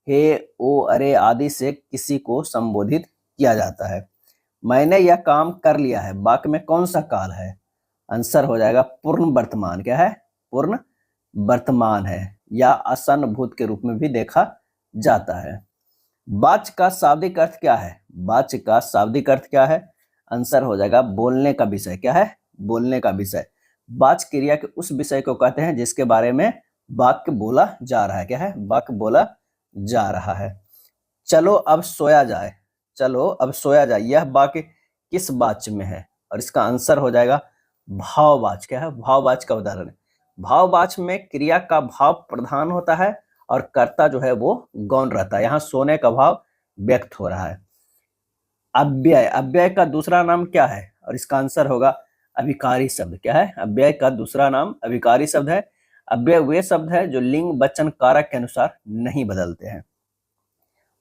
हे, ओ, अरे आदि से किसी को संबोधित किया जाता है। मैंने यह काम कर लिया है, वाक्य में कौन सा काल है, आंसर हो जाएगा पूर्ण वर्तमान, क्या है पूर्ण वर्तमान है, या आसन भूत के रूप में भी देखा जाता है। वाच्य का शाब्दिक अर्थ क्या है, वाच्य का शाब्दिक अर्थ क्या है, आंसर हो जाएगा बोलने का विषय, क्या है बोलने का विषय। वाच्य क्रिया के उस विषय को कहते हैं जिसके बारे में वाक्य बोला जा रहा है, क्या है वाक्य बोला जा रहा है। चलो अब सोया जाए, चलो अब सोया जाए, यह वाक्य किस वाच्य में है? और इसका आंसर हो जाएगा भाववाचक। क्या है? भाववाचक का उदाहरण है। भाववाचक में क्रिया का भाव प्रधान होता है और कर्ता जो है वो गौण रहता है। यहाँ सोने का भाव व्यक्त हो रहा है। अव्यय, अव्यय का दूसरा नाम क्या है? और इसका आंसर होगा अभिकारी शब्द। क्या है? अव्यय का दूसरा नाम अभिकारी शब्द है। अव्यय वे शब्द है जो लिंग वचन कारक के अनुसार नहीं बदलते हैं।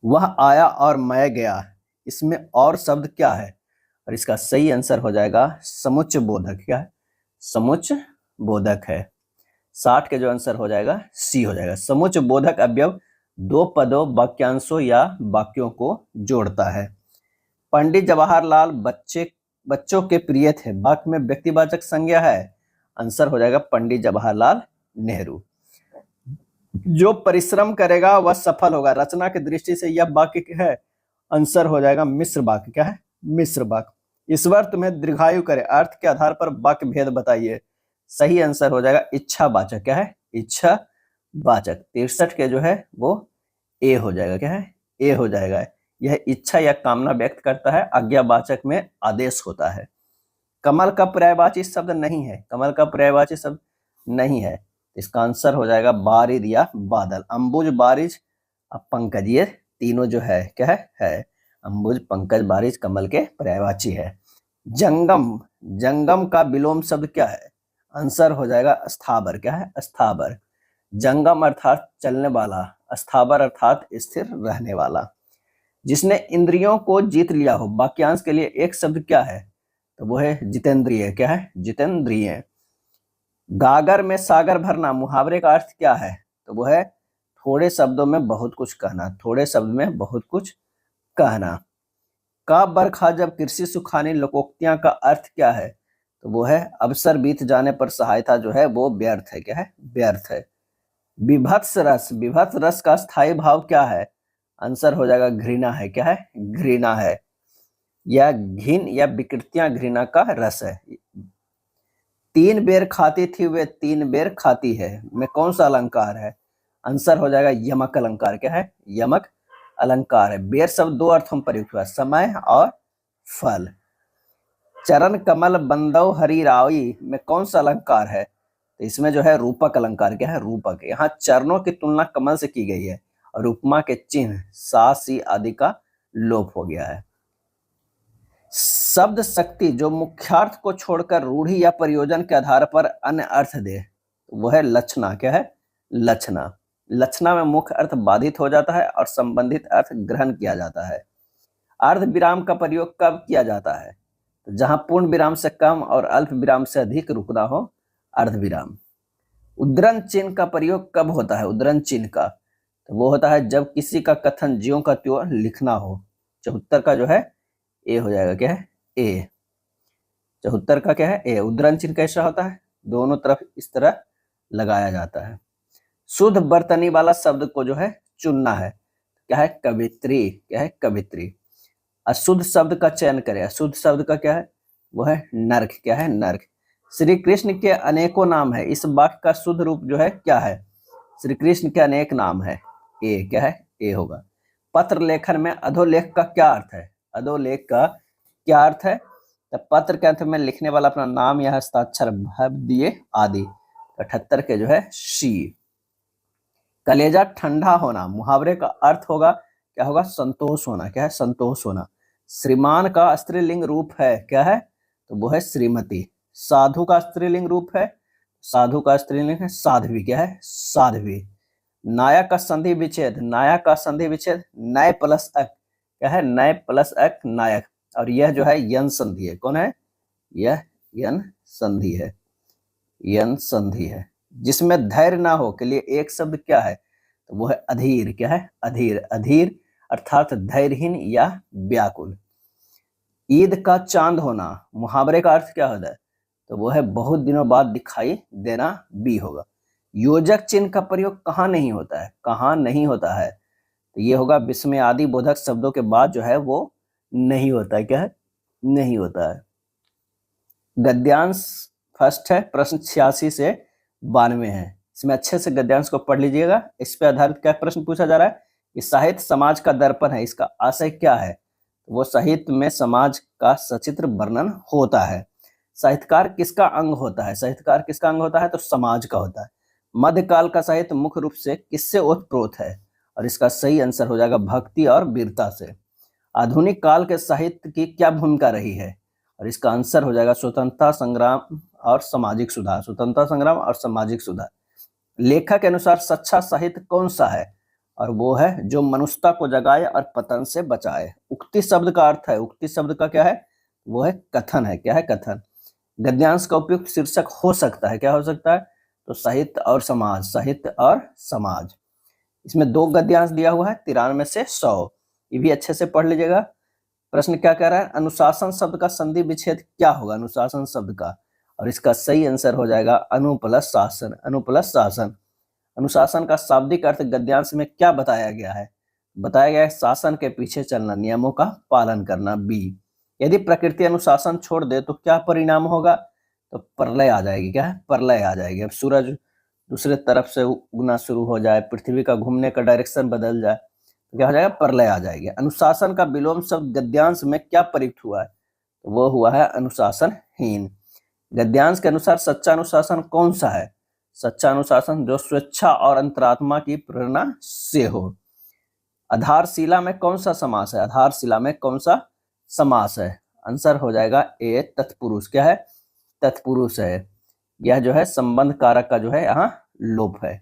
वह आया और मैं गया, इसमें और शब्द क्या है? और इसका सही आंसर हो जाएगा समुच्चय बोधक। क्या है? समुच्चय बोधक है। 60 के जो आंसर हो जाएगा सी हो जाएगा। समुच्चय बोधक अवयव दो पदों, वाक्यांशों या वाक्यों को जोड़ता है। पंडित जवाहरलाल बच्चों के प्रिय थे, वाक्य में व्यक्तिवाचक संज्ञा है। आंसर हो जाएगा पंडित जवाहरलाल नेहरू। जो परिश्रम करेगा वह सफल होगा, रचना की दृष्टि से यह वाक्य है। आंसर हो जाएगा मिश्र वाक्य। क्या है? मिश्र वाक्य। ईश्वर तुम्हें दीर्घायु करे, अर्थ के आधार पर वाक्य भेद बताइए। सही आंसर हो जाएगा इच्छावाचक। क्या है? इच्छावाचक। 63 के जो है वो ए हो जाएगा। क्या है? ए हो जाएगा। यह इच्छा या कामना व्यक्त करता है। आज्ञावाचक में आदेश होता है। कमल का पर्यायवाची शब्द नहीं है, कमल का पर्यायवाची शब्द नहीं है। इसका आंसर हो जाएगा बारिद या बादल। अंबुज, बारिज, पंकज, ये तीनों जो है क्या है अंबुज, पंकज, बारिज कमल के पर्यायवाची है। जंगम, जंगम का विलोम शब्द क्या है? आंसर हो जाएगा स्थावर। क्या है? स्थावर। जंगम अर्थात चलने वाला, स्थावर अर्थात स्थिर रहने वाला। जिसने इंद्रियों को जीत लिया हो, वाक्यांश के लिए एक शब्द क्या है? तो वो है जितेंद्रिय। क्या है? जितेंद्रिय। गागर में सागर भरना, मुहावरे का अर्थ क्या है? तो वो है थोड़े शब्दों में बहुत कुछ कहना, थोड़े शब्द में बहुत कुछ कहना। का बरखा जब कृषि सुखानी, लोकोक्तियां का अर्थ क्या है? तो वो है अवसर बीत जाने पर सहायता जो है वो व्यर्थ है। क्या है? व्यर्थ है। विभत्स रस, विभत्स रस का स्थायी भाव क्या है? आंसर हो जाएगा घृणा है। क्या है? घृणा है। या घिन या विकृतियां घृणा का रस है। 3 बेर खाती थी वे 3 बेर खाती है, में कौन सा अलंकार है? आंसर हो जाएगा यमक अलंकार। क्या है? यमक अलंकार है। बेर शब्द दो अर्थों में प्रयुक्त हुआ, समय और फल। चरण कमल बंदौ हरि राई, में कौन सा अलंकार है? तो इसमें जो है रूपक अलंकार। क्या है? रूपक। यहाँ चरणों की तुलना कमल से की गई है और उपमा के चिन्ह सा सी आदि का लोप हो गया है। शब्द शक्ति जो मुख्यार्थ को छोड़कर रूढ़ि या प्रयोजन के आधार पर अन्य अर्थ दे, वो है लक्षणा। क्या है? लक्षणा। लक्षणा में मुख्य अर्थ बाधित हो जाता है और संबंधित अर्थ ग्रहण किया जाता है। अर्ध विराम का प्रयोग कब किया जाता है? तो जहां पूर्ण विराम से कम और अल्प विराम से अधिक रुकना हो, अर्ध विराम। उद्धरण चिन्ह का प्रयोग कब होता है? उद्धरण चिन्ह का तो वो होता है जब किसी का कथन ज्यों का त्यों लिखना हो। 74 का जो है ए हो जाएगा। क्या है? ए। 74 का क्या है? ए। उद्धरण चिन्ह कैसा होता है? दोनों तरफ इस तरह लगाया जाता है। शुद्ध बर्तनी वाला शब्द को जो है चुनना है। क्या है? कवित्री। क्या है? कवित्री। अशुद्ध शब्द का चयन करें। अशुद्ध शब्द का क्या है? वो है नर्क। क्या है? नर्क। श्री कृष्ण के अनेकों नाम है, इस वाक्य का शुद्ध रूप जो है क्या है? श्री कृष्ण के अनेक नाम है। ए। क्या है? ए होगा। पत्र लेखन में अधोलेख का क्या अर्थ है? अधोलेख का क्या अर्थ है? तो पत्र के अंत में लिखने वाला अपना नाम या हस्ताक्षर भर दिए आदि। 78 के जो है सी। कलेजा ठंडा होना, मुहावरे का अर्थ होगा क्या होगा? संतोष होना। क्या है? संतोष होना। श्रीमान का स्त्रीलिंग रूप है क्या है? तो वो है श्रीमती। साधु का स्त्रीलिंग रूप है, साधु का स्त्रीलिंग है साध्वी। क्या है? साध्वी। नायक का संधि विच्छेद, नायक का संधि विच्छेद नय प्लस अक। क्या है? नय प्लस अक नायक। और यह जो है यन संधि है। कौन है? यह यन संधि है। यन संधि है। जिसमें धैर्य ना हो के लिए एक शब्द क्या है? तो वो है अधीर। क्या है? अधीर। अधीर अर्थात धैर्यहीन या व्याकुल। ईद का चांद होना, मुहावरे का अर्थ क्या होता है? तो वो है बहुत दिनों बाद दिखाई देना। बी होगा। योजक चिन्ह का प्रयोग कहाँ नहीं होता है? कहाँ नहीं होता है? तो ये होगा विस्मय आदि बोधक शब्दों के बाद जो है वो नहीं होता है। क्या है? नहीं होता है। गद्यांश फर्स्ट है, प्रश्न 86 से 92 है। इसमें अच्छे से गद्यांश को पढ़ लीजिएगा। इस पे आधारित क्या प्रश्न पूछा जा रहा है? कि साहित्य समाज का दर्पण है, इसका आशय क्या है? वो साहित्य में समाज का सचित्र वर्णन होता है। साहित्यकार किसका अंग होता है? साहित्यकार किसका अंग होता है? तो समाज का होता है। मध्यकाल का साहित्य मुख्य रूप से किससे ओतप्रोत है? और इसका सही आंसर हो जाएगा भक्ति और वीरता से। आधुनिक काल के साहित्य की क्या भूमिका रही है? और इसका आंसर हो जाएगा स्वतंत्रता संग्राम और सामाजिक सुधार। स्वतंत्रता संग्राम और सामाजिक सुधार। लेखक के अनुसार सच्चा साहित्य कौन सा है? और वो है जो मनुष्यता को जगाए और पतन से बचाए। उक्ति शब्द का अर्थ है, उक्ति शब्द का क्या है? वो है कथन है। क्या है? कथन। गद्यांश का उपयुक्त शीर्षक हो सकता है, क्या हो सकता है? तो साहित्य और समाज, साहित्य और समाज। इसमें 2 गद्यांश दिया हुआ है, 93 से 100। ये भी अच्छे से पढ़ लीजिएगा। प्रश्न क्या कह रहा है? अनुशासन शब्द का संधि विच्छेद क्या होगा? अनुशासन शब्द का, और इसका सही आंसर हो जाएगा अनु प्लस शासन। अनु प्लस शासन। अनुशासन का शाब्दिक अर्थ गद्यांश में क्या बताया गया है? बताया गया है शासन के पीछे चलना, नियमों का पालन करना। बी। यदि प्रकृति अनुशासन छोड़ दे तो क्या परिणाम होगा? तो प्रलय आ जाएगी। क्या है? प्रलय आ जाएगी। अब सूरज दूसरे तरफ से उगना शुरू हो जाए, पृथ्वी का घूमने का डायरेक्शन बदल जाए, तो क्या हो जाएगा? प्रलय आ जाएगी। अनुशासन का विलोम शब्द गद्यांश में क्या प्रयुक्त हुआ है? तो वो हुआ है अनुशासनहीन। गद्यांश के अनुसार सच्चा अनुशासन कौन सा है? सच्चा अनुशासन जो स्वेच्छा और अंतरात्मा की प्रेरणा से हो। आधारशिला में कौन सा समास है? आधारशिला में कौन सा समास है? आंसर हो जाएगा ए तत्पुरुष। क्या है? तत्पुरुष है। यह जो है संबंध कारक का जो है यहाँ लोप है।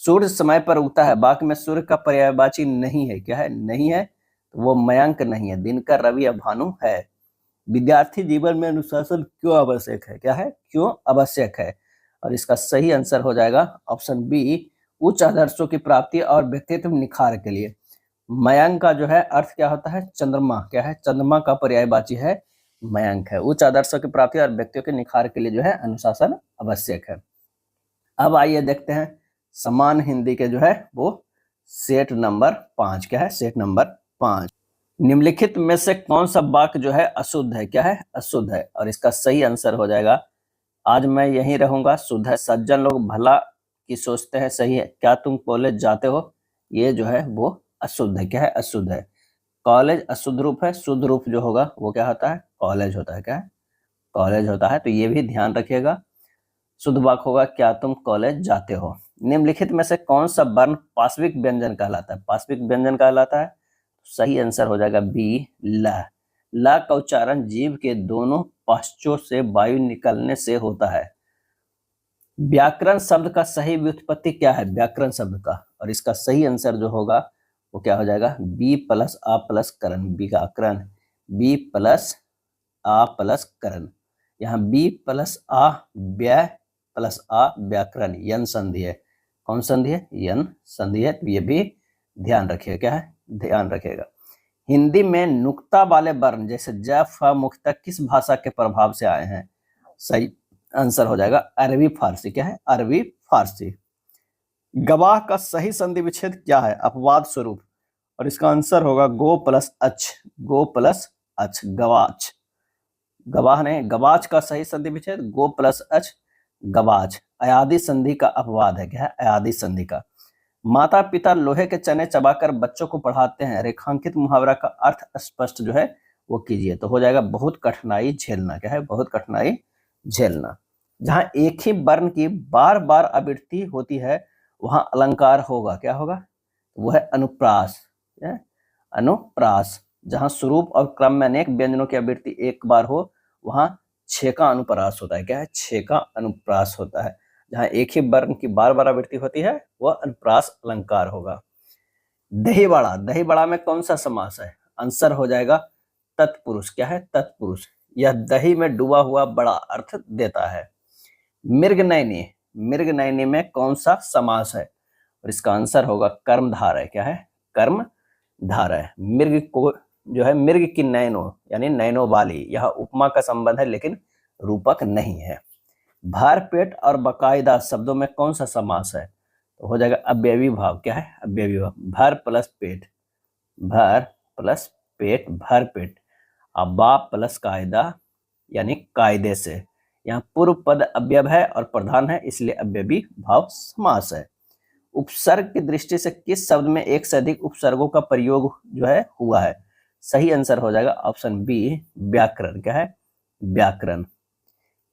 सूर्य समय पर उगता है, वाक्य में सूर्य का पर्यायवाची नहीं है। क्या है? नहीं है, तो वो मयंक नहीं है, दिनकर, रवि या भानु है। विद्यार्थी जीवन में अनुशासन क्यों आवश्यक है? क्या है? क्यों आवश्यक है? और इसका सही आंसर हो जाएगा ऑप्शन बी, उच्च आदर्शों की प्राप्ति और व्यक्तित्व निखार के लिए। मयंक का जो है अर्थ क्या होता है? चंद्रमा। क्या है? चंद्रमा का पर्यायवाची है मयंक है। उच्च आदर्शों की प्राप्ति और व्यक्तियों के निखार के लिए जो है अनुशासन आवश्यक है। अब आइए देखते हैं समान हिंदी के जो है वो सेट नंबर 5। क्या है? Set number 5। निम्नलिखित में से कौन सा वाक्य जो है अशुद्ध है? क्या है? अशुद्ध है। और इसका सही आंसर हो जाएगा आज मैं यहीं रहूंगा शुद्ध है। सज्जन लोग भला की सोचते हैं सही है। क्या तुम कॉलेज जाते हो? ये जो है वो अशुद्ध है। क्या है? अशुद्ध है। कॉलेज अशुद्ध रूप है, शुद्ध रूप जो होगा वो क्या होता है? कॉलेज होता है। क्या है? कॉलेज होता है। तो ये भी ध्यान रखिएगा। शुद्ध वाक्य होगा क्या तुम कॉलेज जाते हो। निम्नलिखित में से कौन सा वर्ण पाश्विक व्यंजन कहलाता है? पाश्विक व्यंजन कहलाता है। सही आंसर हो जाएगा बी, ल। ल का उच्चारण जीभ के दोनों पाश्चों से वायु निकलने से होता है। व्याकरण शब्द का सही व्युत्पत्ति क्या है? व्याकरण शब्द का, और इसका सही आंसर जो होगा वो क्या हो जाएगा? बी प्लस आ प्लस करण। व्याकरण, बी प्लस आ प्लस करण। यहाँ बी प्लस आ व्यय प्लस आ व्याकरण, यन संधि है। कौन संधि है? यन संधि है। तो ये भी ध्यान रखिएगा। क्या है? ध्यान रखिएगा। हिंदी में नुक्ता वाले वर्ण जैसे ज, फ मुख्यतः किस भाषा के प्रभाव से आए हैं? सही आंसर हो जाएगा अरबी फारसी। क्या है? अरबी फारसी। गवाह का सही संधि विच्छेद क्या है? अपवाद स्वरूप, और इसका आंसर होगा गो प्लस अच। गो प्लस अच, गवाच। गवाह ने गवाच का सही संधि विच्छेद गो प्लस अच, गवाच। अयादि संधि का अपवाद है। क्या है? अयादि संधि का। माता पिता लोहे के चने चबाकर बच्चों को पढ़ाते हैं। रेखांकित मुहावरा का अर्थ स्पष्ट जो है वो कीजिए। तो हो जाएगा बहुत कठिनाई झेलना। क्या है? बहुत कठिनाई झेलना। जहां एक ही वर्ण की बार बार आवृत्ति होती है वहां अलंकार होगा। क्या होगा? वो है अनुप्रास। अनुप्रास। जहां स्वरूप और क्रम में अनेक व्यंजनों की आवृत्ति एक बार हो वहां 6 का अनुप्रास होता है। क्या है? 6 का अनुप्रास होता है। जहां एक ही वर्ण की बार बार आवृत्ति होती है वह अनुप्रास अलंकार होगा। दहीबड़ा, दहीबड़ा में कौन सा समास है? आंसर हो जाएगा तत्पुरुष। क्या है? तत्पुरुष। यह दही में डूबा हुआ बड़ा अर्थ देता है। मृगनयनी, मृगनयनी में कौन सा समास है? और इसका आंसर होगा कर्मधारय। क्या है? कर्मधारय। मृग को जो है मृग की नयनो यानी नयनों वाली, यह उपमा का संबंध है लेकिन रूपक नहीं है। भर पेट और बकायदा शब्दों में कौन सा समास है? तो हो जाएगा अव्ययी भाव। क्या है? अव्ययी भाव। भर प्लस पेट, भर प्लस पेट, भर पेट। अब बा प्लस कायदा यानी कायदे से। यहाँ पूर्व पद अव्यय है और प्रधान है इसलिए अव्ययी भाव समास है। उपसर्ग की दृष्टि से किस शब्द में एक से अधिक उपसर्गों का प्रयोग जो है हुआ है? सही आंसर हो जाएगा ऑप्शन बी, व्याकरण। क्या है? व्याकरण।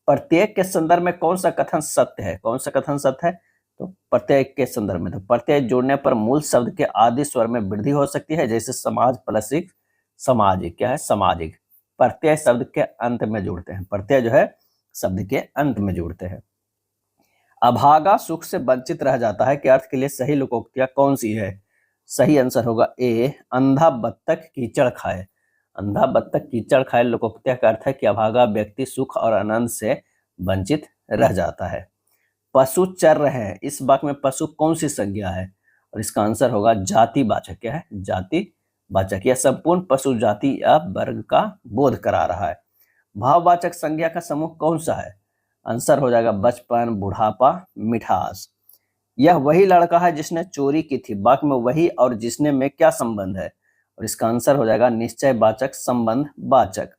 प्रत्येक के संदर्भ में कौन सा कथन सत्य है? कौन सा कथन सत्य है? तो प्रत्येक के संदर्भ में, तो प्रत्यय जोड़ने पर मूल शब्द के आदि स्वर में वृद्धि हो सकती है, जैसे समाज प्लस एक सामाजिक। क्या है? सामाजिक। प्रत्यय शब्द के अंत में जोड़ते हैं, प्रत्यय जो है शब्द के अंत में जोड़ते हैं। अभागा सुख से वंचित रह जाता है के अर्थ के लिए सही लोकोक्तियां कौन सी है? सही आंसर होगा ए, अंधा बत्तख कीचड़ खाए। अंधा बत्तख कीचड़ खाए लोकोक्तिया का अर्थ है कि अभागा व्यक्ति सुख और आनंद से वंचित रह जाता है। पशु चर रहे हैं, इस वाक्य में पशु कौन सी संज्ञा है? और इसका आंसर होगा जातिवाचक। क्या है? जातिवाचक। यह संपूर्ण पशु जाति या वर्ग का बोध करा रहा है। भाववाचक संज्ञा का समूह कौन सा है? आंसर हो जाएगा बचपन, बुढ़ापा, मिठास। यह वही लड़का है जिसने चोरी की थी, वाक्य में वही और जिसने में क्या संबंध है? और इसका आंसर हो जाएगा निश्चयवाचक, संबंध वाचक।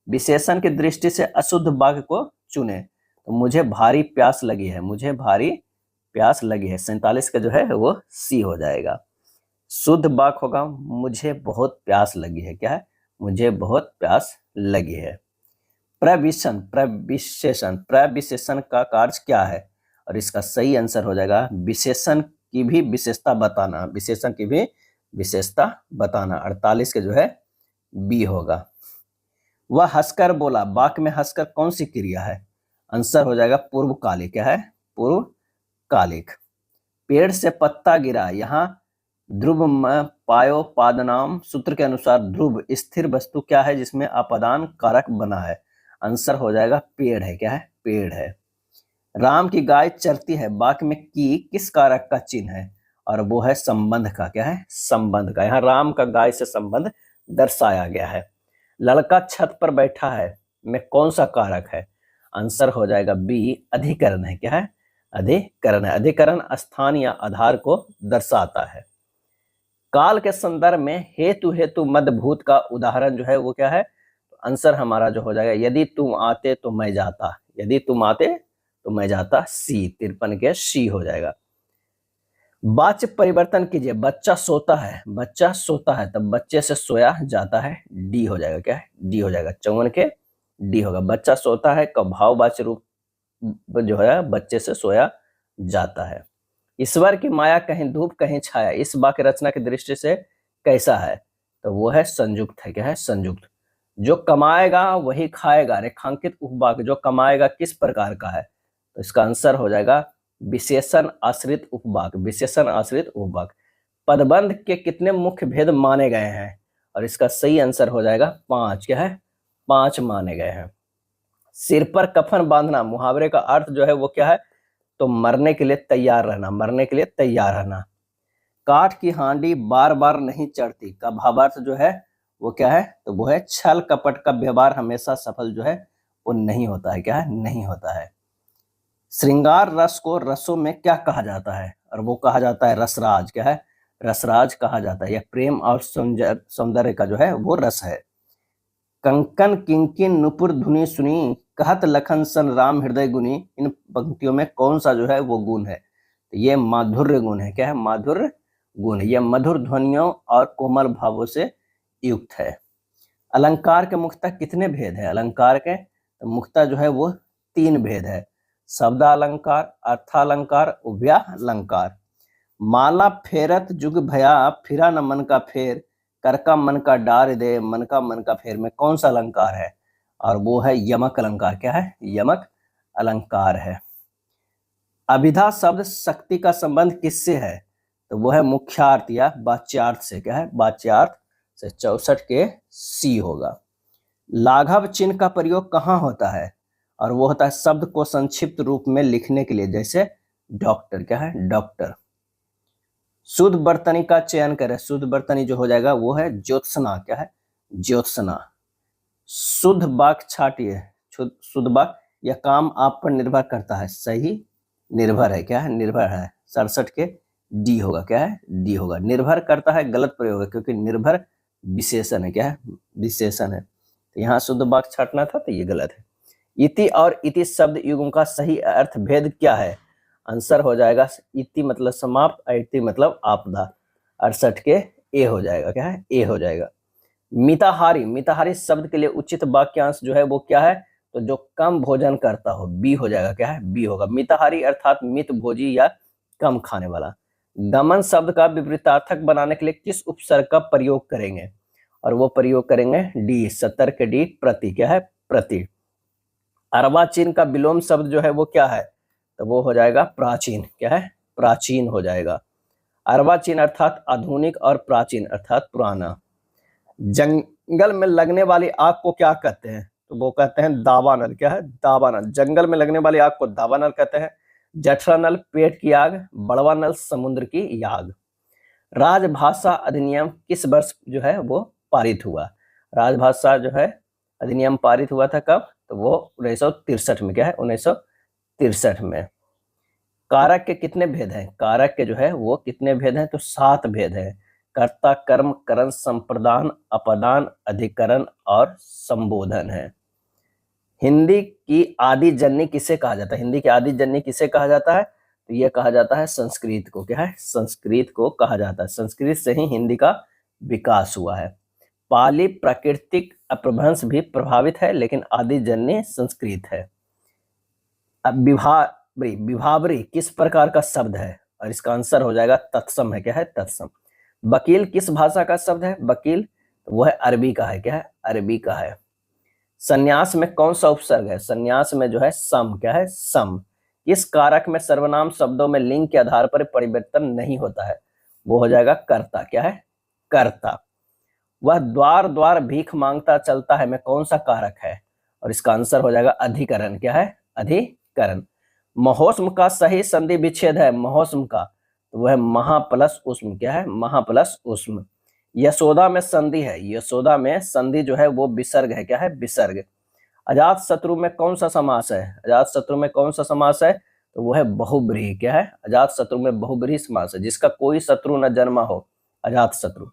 विशेषण की दृष्टि से अशुद्ध वाक्य को चुने, तो मुझे भारी प्यास लगी है, मुझे भारी प्यास लगी है। 47 का जो है वो सी हो जाएगा। शुद्ध वाक्य होगा मुझे बहुत प्यास लगी है। क्या है? मुझे बहुत प्यास लगी है। प्रविशेषण, प्रविशेषण, प्रविशेषण का कार्य क्या है? और इसका सही आंसर हो जाएगा विशेषण की भी विशेषता बताना, विशेषण की भी विशेषता बताना। 48 के जो है बी होगा। वह हंसकर बोला, वाक्य में हंसकर कौन सी क्रिया है? आंसर हो जाएगा पूर्वकालिक। क्या है? पूर्वकालिक। पेड़ से पत्ता गिरा, यहाँ ध्रुव पायो पादनाम सूत्र के अनुसार ध्रुव स्थिर वस्तु क्या है जिसमें अपादान कारक बना है? आंसर हो जाएगा पेड़ है। क्या है? पेड़ है। राम की गाय चरती है, वाक्य में की किस कारक का चिन्ह है? और वो है संबंध का। क्या है? संबंध का। यहाँ राम का गाय से संबंध दर्शाया गया है। लड़का छत पर बैठा है में कौन सा कारक है? आंसर हो जाएगा बी, अधिकरण है। क्या है? अधिकरण है। अधिकरण स्थान या आधार को दर्शाता है। काल के संदर्भ में हेतु हेतु मदभूत का उदाहरण जो है वो क्या है? तो आंसर हमारा जो हो जाएगा यदि तुम आते तो मैं जाता, यदि तुम आते तो मैं जाता, सी। 53 के सी हो जाएगा। वाच्य परिवर्तन कीजिए, बच्चा सोता है, बच्चा सोता है, तब बच्चे से सोया जाता है, डी हो जाएगा। क्या है? डी हो जाएगा। 54 के डी होगा। बच्चा सोता है का भाववाच्य रूप जो है बच्चे से सोया जाता है। ईश्वर की माया कहीं धूप कहीं छाया, इस वाक्य रचना की दृष्टि से कैसा है? तो वो है संयुक्त है। क्या है? संयुक्त। जो कमाएगा वही खाएगा, रेखांकित उपवाक्य जो कमाएगा किस प्रकार का है? तो इसका आंसर हो जाएगा विशेषण आश्रित उपवाक्य, विशेषण आश्रित उपवाक्य। पदबंध के कितने मुख्य भेद माने गए हैं? और इसका सही आंसर हो जाएगा 5। क्या है? 5 माने गए हैं। सिर पर कफन बांधना, मुहावरे का अर्थ जो है वो क्या है? तो मरने के लिए तैयार रहना, मरने के लिए तैयार रहना। काठ की हांडी बार बार नहीं चढ़ती का भावार्थ जो है वो क्या है? तो वो है छल कपट का व्यवहार हमेशा सफल जो है वो नहीं होता है। क्या है? नहीं होता है। श्रृंगार रस को रसों में क्या कहा जाता है? और वो कहा जाता है रसराज। क्या है? रसराज कहा जाता है। यह प्रेम और सौंदर्य का जो है वो रस है। कंकन किंकिन नुपुर धुनी सुनी, कहत लखन सन राम हृदय गुनी, इन पंक्तियों में कौन सा जो है वो गुण है? तो ये माधुर्य गुण है। क्या है? माधुर्य गुण। यह मधुर ध्वनियों और कोमल भावों से युक्त है। अलंकार के मुख्यतः कितने भेद है? अलंकार के तो मुख्यतः जो है वो 3 भेद है। शब्दालंकार, अर्थालंकार, उभयालंकार। माला फेरत जुग भया, फिरा न मन का फेर, कर का मन का डार दे, मन का फेर में कौन सा अलंकार है? और वो है यमक अलंकार। क्या है? यमक अलंकार है। अभिधा शब्द शक्ति का संबंध किससे है? तो वो है मुख्यार्थ या वाच्यार्थ से। क्या है? वाच्यार्थ से। 64 के सी होगा। लाघव चिन्ह का प्रयोग कहाँ होता है? और वो होता है शब्द को संक्षिप्त रूप में लिखने के लिए, जैसे डॉक्टर। क्या है? डॉक्टर। शुद्ध वर्तनी का चयन करें, शुद्ध वर्तनी जो हो जाएगा वो है ज्योत्सना। क्या है? ज्योत्सना। शुद्ध वाक्य छाटिए, शुद्ध वाक्य, यह काम आप पर निर्भर करता है, सही निर्भर है। क्या है? निर्भर है। 67 के डी होगा। क्या है? डी होगा। निर्भर करता है गलत प्रयोग है क्योंकि निर्भर विशेषण है। क्या है? विशेषण है। तो यहाँ शुद्ध वाक्य छाटना था तो ये गलत है। इति और इति शब्द युग्म का सही अर्थ भेद क्या है? आंसर हो जाएगा इति मतलब समाप्त, इति मतलब आपदा, 68 के ए हो जाएगा। क्या है? ए हो जाएगा। मिताहारी, मिताहारी शब्द के लिए उचित वाक्यांश जो है वो क्या है? तो जो कम भोजन करता हो, बी हो जाएगा। क्या है? बी होगा। मिताहारी अर्थात मित भोजी या कम खाने वाला। गमन शब्द का विपरीतार्थक बनाने के लिए किस उपसर्ग का प्रयोग करेंगे? और वो प्रयोग करेंगे डी, 70 के डी, प्रति। क्या है? प्रति। अर्वाचीन का विलोम शब्द जो है वो क्या है? तो वो हो जाएगा प्राचीन। क्या है? प्राचीन हो जाएगा। अर्वाचीन अर्थात आधुनिक और प्राचीन अर्थात पुराना। जंगल में लगने वाली आग को क्या कहते हैं? तो वो कहते हैं दावानल। क्या है? दावानल। जंगल में लगने वाली आग को दावानल कहते हैं। जठरा नल पेट की आग, बड़वा नल समुद्र की आग। राजभाषा अधिनियम किस वर्ष जो है वो पारित हुआ? राजभाषा जो है अधिनियम पारित हुआ था कब? तो वो 1963 में। क्या है? 1963 में। कारक के कितने भेद हैं? कारक के जो है वो कितने भेद हैं? तो 7 भेद हैं। कर्ता, कर्म, करण, संप्रदान, अपदान, अधिकरण और संबोधन है। हिंदी की आदि जननी किसे कहा जाता है? हिंदी की आदि जननी किसे कहा जाता है? तो ये कहा जाता है संस्कृत को। क्या है? संस्कृत को कहा जाता है। संस्कृत से ही हिंदी का विकास हुआ है। पाली प्राकृतिक अपभ्रंश भी प्रभावित है, लेकिन आदि जननी संस्कृत है। अब विभावरी किस प्रकार का शब्द है? और इसका आंसर हो जाएगा तत्सम है। क्या है? तत्सम। वकील किस भाषा का शब्द है? वकील तो वो है अरबी का है। क्या है? अरबी का है। संन्यास में कौन सा उपसर्ग है? संन्यास में जो है सम। क्या है? सम। इस कारक में सर्वनाम शब्दों में लिंग के आधार पर परिवर्तन नहीं होता है, वो हो जाएगा कर्ता। क्या है? कर्ता। वह द्वार द्वार भीख मांगता चलता है में कौन सा कारक है? और इसका आंसर हो जाएगा अधिकरण। क्या है? अधिकरण। महोष्म का सही संधि विच्छेद है, महोष्म का तो वह महा प्लस उष्म। क्या है? महा प्लस उष्म। यशोदा में संधि है, यशोदा में संधि जो है वो विसर्ग है। क्या है? विसर्ग। अजात शत्रु में कौन सा समास है? अजात शत्रु में कौन सा समास है? तो वो है बहुब्रीहि। क्या है? अजात शत्रु में बहुब्रीहि समास है, जिसका कोई शत्रु न जन्मा हो, अजात शत्रु।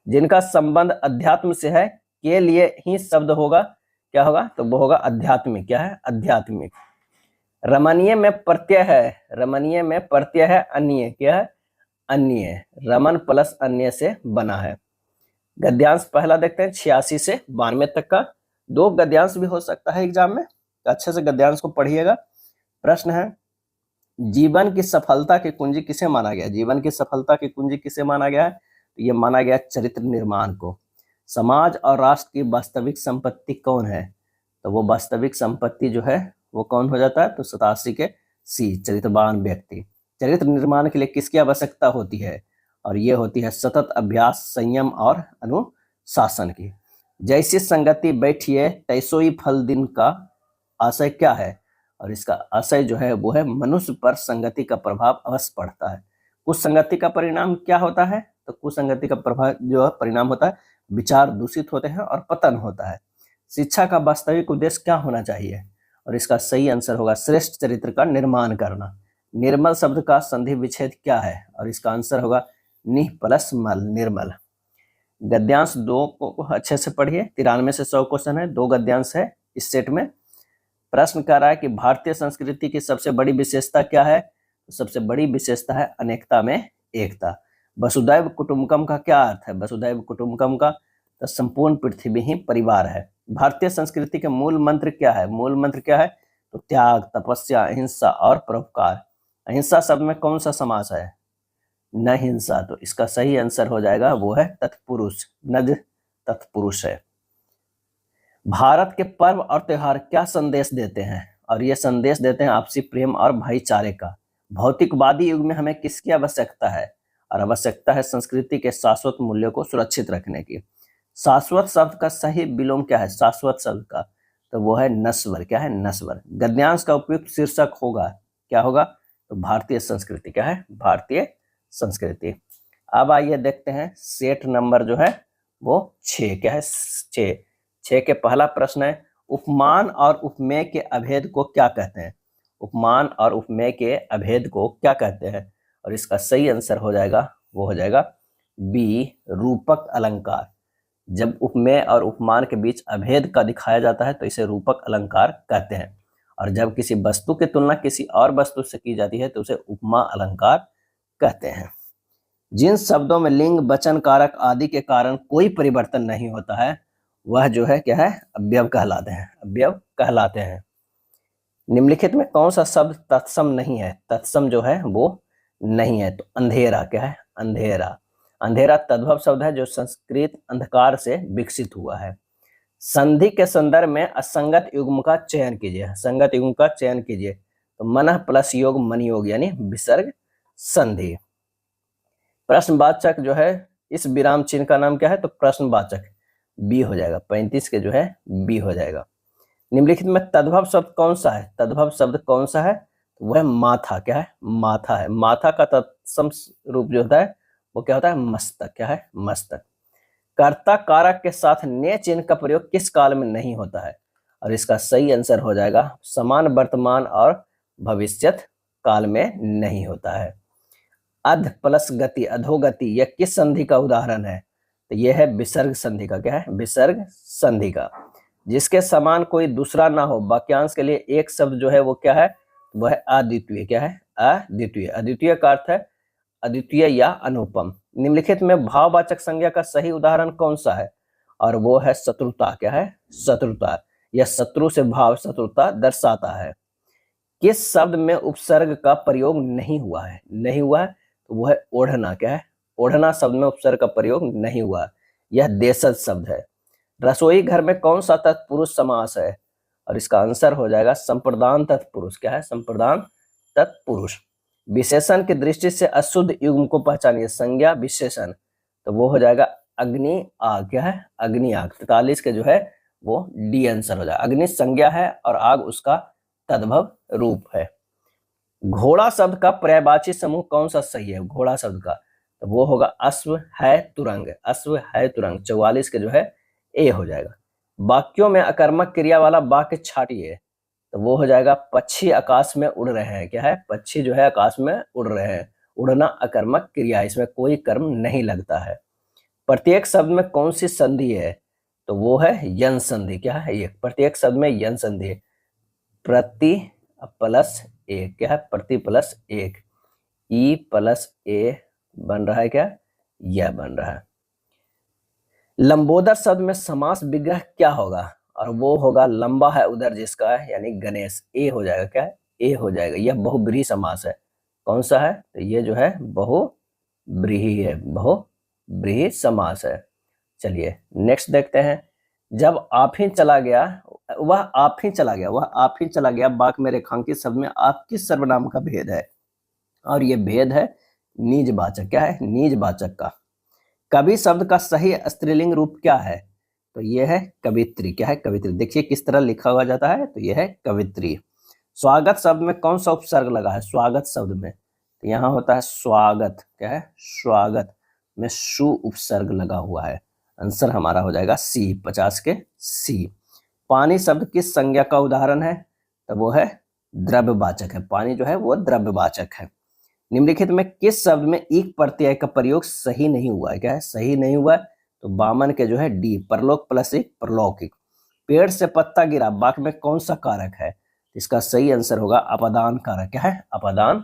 जिनका संबंध अध्यात्म से है के लिए ही शब्द होगा। क्या होगा? तो वो होगा आध्यात्मिक। क्या है? आध्यात्मिक। रमणीय में प्रत्यय है, रमणीय में प्रत्यय है अन्य। क्या है? अन्य। रमन प्लस अन्य से बना है। गद्यांश पहला देखते हैं 86 से 92 तक का। 2 गद्यांश भी हो सकता है एग्जाम में, अच्छे से गद्यांश को पढ़िएगा। प्रश्न है, जीवन की सफलता की कुंजी किसे माना गया? जीवन की सफलता की कुंजी किसे माना गया है? तो ये माना गया चरित्र निर्माण को। समाज और राष्ट्र की वास्तविक संपत्ति कौन है? तो वो वास्तविक संपत्ति जो है वो कौन हो जाता है? तो 87 के सी, चरित्रवान व्यक्ति। चरित्र निर्माण के लिए किसकी आवश्यकता होती है? और ये होती है सतत अभ्यास, संयम और अनुशासन की। जैसी संगति बैठिए तैसोई फल दिन का आशय क्या है? और इसका आशय जो है वो है मनुष्य पर संगति का प्रभाव अवश्य पड़ता है। कुछ संगति का परिणाम क्या होता है? तो कुछ संगति का प्रभाव जो है परिणाम होता है विचार दूषित होते हैं और पतन होता है। शिक्षा का वास्तविक उद्देश्य क्या होना चाहिए? और इसका सही आंसर होगा श्रेष्ठ चरित्र का निर्माण करना। निर्मल शब्द का संधि विच्छेद क्या है? और इसका आंसर होगा निह प्लस मल, निर्मल। गद्यांश 2 को अच्छे से पढ़िए, 93 से 100 क्वेश्चन है, 2 गद्यांश है इस सेट में। प्रश्न कर रहा है कि भारतीय संस्कृति की सबसे बड़ी विशेषता क्या है? तो सबसे बड़ी विशेषता है अनेकता में एकता। वसुधैव कुटुंबकम का क्या अर्थ है? वसुधैव कुटुंबकम का तो संपूर्ण पृथ्वी ही परिवार है। भारतीय संस्कृति के मूल मंत्र क्या है? मूल मंत्र क्या है? तो त्याग, तपस्या, अहिंसा और परोपकार। अहिंसा शब्द में कौन सा समास है? न हिंसा। तो इसका सही आंसर हो जाएगा वो है तत्पुरुष, नज तत्पुरुष है। भारत के पर्व और त्योहार क्या संदेश देते हैं? और ये संदेश देते हैं आपसी प्रेम और भाईचारे का। भौतिकवादी युग में हमें किसकी आवश्यकता है? और आवश्यकता है संस्कृति के शाश्वत मूल्यों को सुरक्षित रखने की। शाश्वत शब्द का सही विलोम क्या है? शाश्वत शब्द का तो वो है नश्वर। क्या है? नश्वर। गद्यांश का उपयुक्त शीर्षक होगा क्या होगा? तो भारतीय संस्कृति। क्या है? भारतीय संस्कृति। अब आइए देखते हैं सेट नंबर जो है वो 6। क्या है? 6 के पहला प्रश्न है, उपमान और उपमेय के अभेद को क्या कहते हैं? उपमान और उपमेय के अभेद को क्या कहते हैं? और इसका सही आंसर हो जाएगा वो हो जाएगा बी, रूपक अलंकार। जब उपमेय और उपमान के बीच अभेद का दिखाया जाता है तो इसे रूपक अलंकार कहते हैं। और जब किसी वस्तु की तुलना किसी और वस्तु से की जाती है तो उसे उपमा अलंकार कहते हैं। जिन शब्दों में लिंग, वचन, कारक आदि के कारण कोई परिवर्तन नहीं होता है वह जो है क्या है, अव्यय कहलाते हैं, अव्यय कहलाते हैं। निम्नलिखित में कौन सा शब्द तत्सम नहीं है? तत्सम जो है वो नहीं है, तो अंधेरा क्या है, अंधेरा। अंधेरा तद्भव शब्द है जो संस्कृत अंधकार से विकसित हुआ है। संधि के संदर्भ में असंगत युग्म का चयन कीजिए, संगत युग्म का चयन कीजिए, तो मनः प्लस योग मन योग यानी विसर्ग संधि। प्रश्नवाचक जो है इस विराम चिन्ह का नाम क्या है? तो प्रश्नवाचक, बी हो जाएगा, 35 के जो है बी हो जाएगा। निम्नलिखित में तद्भव शब्द कौन सा है? तद्भव शब्द कौन सा है? वह माथा, क्या है, माथा है। माथा का तत्सम रूप जो होता है वो क्या होता है? मस्तक, क्या है, मस्तक। कर्ता कारक के साथ ने चिन्ह का प्रयोग किस काल में नहीं होता है? और इसका सही आंसर हो जाएगा समान वर्तमान और भविष्यत काल में नहीं होता है। अध प्लस गति, अधोगति, यह किस संधि का उदाहरण है? तो यह है विसर्ग संधि का, क्या है, विसर्ग संधि का। जिसके समान कोई दूसरा ना हो, वाक्यांश के लिए एक शब्द जो है वो क्या है? वह है अद्वितीय, क्या है, अद्वितीय। अद्वितीय का अर्थ है अद्वितीय या अनुपम। निम्नलिखित में भाववाचक संज्ञा का सही उदाहरण कौन सा है? और वो है शत्रुता, क्या है, शत्रुता। यह शत्रु से भाव शत्रुता दर्शाता है। किस शब्द में उपसर्ग का प्रयोग नहीं हुआ है? नहीं हुआ है तो वह है ओढ़ना, क्या है, ओढ़ना शब्द में उपसर्ग का प्रयोग नहीं हुआ। यह देशज शब्द है। रसोई घर में कौन सा तत्पुरुष समास है? और इसका आंसर हो जाएगा संप्रदान तत्पुरुष, क्या है, संप्रदान तत्पुरुष। विशेषण की दृष्टि से अशुद्ध युग्म को पहचानिए, संज्ञा विशेषण, तो वो हो जाएगा अग्नि आग, क्या है, अग्नि आग। 43 के जो है वो डी आंसर हो जाएगा। अग्नि संज्ञा है और आग उसका तद्भव रूप है। घोड़ा शब्द का पर्यायवाची समूह कौन सा सही है? घोड़ा शब्द का, तो वो होगा अश्व है तुरंग, अश्व है तुरंग। 44 के जो है ए हो जाएगा। वाक्यों में अकर्मक क्रिया वाला वाक्य छाटिए, तो वो हो जाएगा पक्षी आकाश में उड़ रहे हैं, क्या है, पक्षी जो है आकाश में उड़ रहे हैं। उड़ना अकर्मक क्रिया, इसमें कोई कर्म नहीं लगता है। प्रत्येक शब्द में कौन सी संधि है? तो वो है यन संधि, क्या है, ये प्रत्येक शब्द में यन संधि है। प्रति प्लस एक, क्या है, प्रति प्लस एक, ई प्लस ए बन रहा है, क्या, यह बन रहा है। लंबोदर शब्द में समास विग्रह क्या होगा? और वो होगा लंबा है उधर जिसका है, यानी गणेश। ए हो जाएगा, क्या है, ए हो जाएगा। यह बहुब्रीहि समास है। कौन सा है? तो ये जो है बहुब्रीहि है, बहुब्रीहि समास है। चलिए नेक्स्ट देखते हैं। जब आप ही चला गया, वह आप ही चला गया, वह आप ही चला गया, वाक्य में रेखांकित शब्द में आप किस सर्वनाम का भेद है? और ये भेद है निजवाचक, क्या है, निजवाचक का। कवि शब्द का सही स्त्रीलिंग रूप क्या है? तो यह है कवित्री, क्या है, कवित्री। देखिए किस तरह लिखा हुआ जाता है, तो यह है कवित्री। स्वागत शब्द में कौन सा उपसर्ग लगा है? स्वागत शब्द में तो यहाँ होता है स्वागत, क्या है, स्वागत में सु उपसर्ग लगा हुआ है। आंसर हमारा हो जाएगा सी, 50 के सी। पानी शब्द किस संज्ञा का उदाहरण है? तो वो है द्रव्यवाचक है। पानी जो है वो द्रव्यवाचक है। निम्नलिखित में किस शब्द में ईक प्रत्यय का प्रयोग सही नहीं हुआ है? क्या है, सही नहीं हुआ है? तो वामन के जो है डी, परलोक प्लस एक परलौकिक। पेड़ से पत्ता गिरा, वाक्य में कौन सा कारक है? इसका सही आंसर होगा अपादान कारक, क्या है, अपादान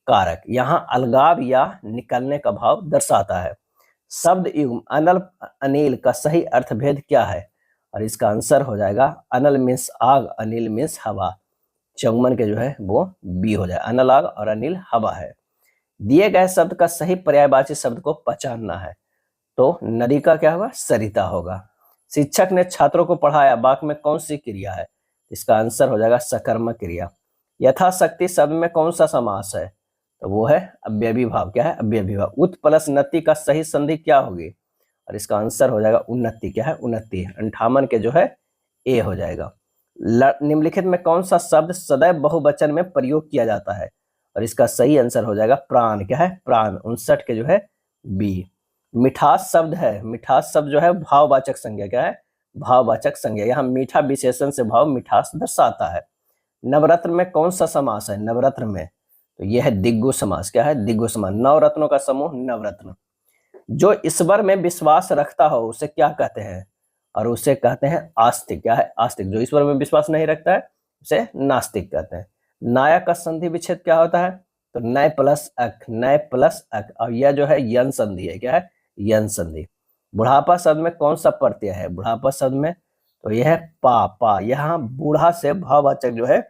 कारक। यहाँ अलगाव या निकलने का भाव दर्शाता है। शब्द युग्म अनल अनिल का सही अर्थभेद क्या है? और इसका आंसर हो जाएगा अनल मीन्स आग, अनिल मीन्स हवा। 54 के जो है वो बी हो जाए, अनल आग और अनिल हवा है। दिए गए शब्द का सही पर्यायवाची शब्द को पहचानना है, तो नदी का क्या होगा, सरिता होगा। शिक्षक ने छात्रों को पढ़ाया, वाक्य में कौन सी क्रिया है? इसका आंसर हो जाएगा सकर्मक क्रिया। यथाशक्ति शब्द में कौन सा समास है? तो वो है अव्ययी भाव, क्या है, अव्ययी भाव। उत प्लस नति का सही संधि क्या होगी? और इसका आंसर हो जाएगा उन्नति, क्या है, उन्नति। 58 के जो है ए हो जाएगा। निम्नलिखित में कौन सा शब्द सदैव बहुवचन में प्रयोग किया जाता है? और इसका सही आंसर हो जाएगा प्राण, क्या है, प्राण। 59 के जो है बी। मिठास शब्द है, मिठास शब्द जो है भाववाचक संज्ञा, क्या है, भाववाचक संज्ञा। यहाँ मीठा विशेषण से भाव मिठास दर्शाता है। नवरत्न में कौन सा समास है? नवरत्न में तो यह है दिग्गु समास, क्या है, दिग्गु समास। नवरत्नों का समूह नवरत्न। जो ईश्वर में विश्वास रखता हो उसे क्या कहते हैं? और उसे कहते हैं आस्तिक, क्या है, आस्तिक। जो ईश्वर में विश्वास नहीं रखता है उसे नास्तिक कहते हैं। नाया का संधि विच्छेद क्या होता है? तो नय प्लस अक, नय प्लस अक, और यह जो है यन संधि है। क्या है? यन संधि। बुढ़ापा शब्द में कौन सा प्रत्यय है? बुढ़ापा शब्द में तो यह है पा, पा। यहाँ बूढ़ा से भाववाचक जो है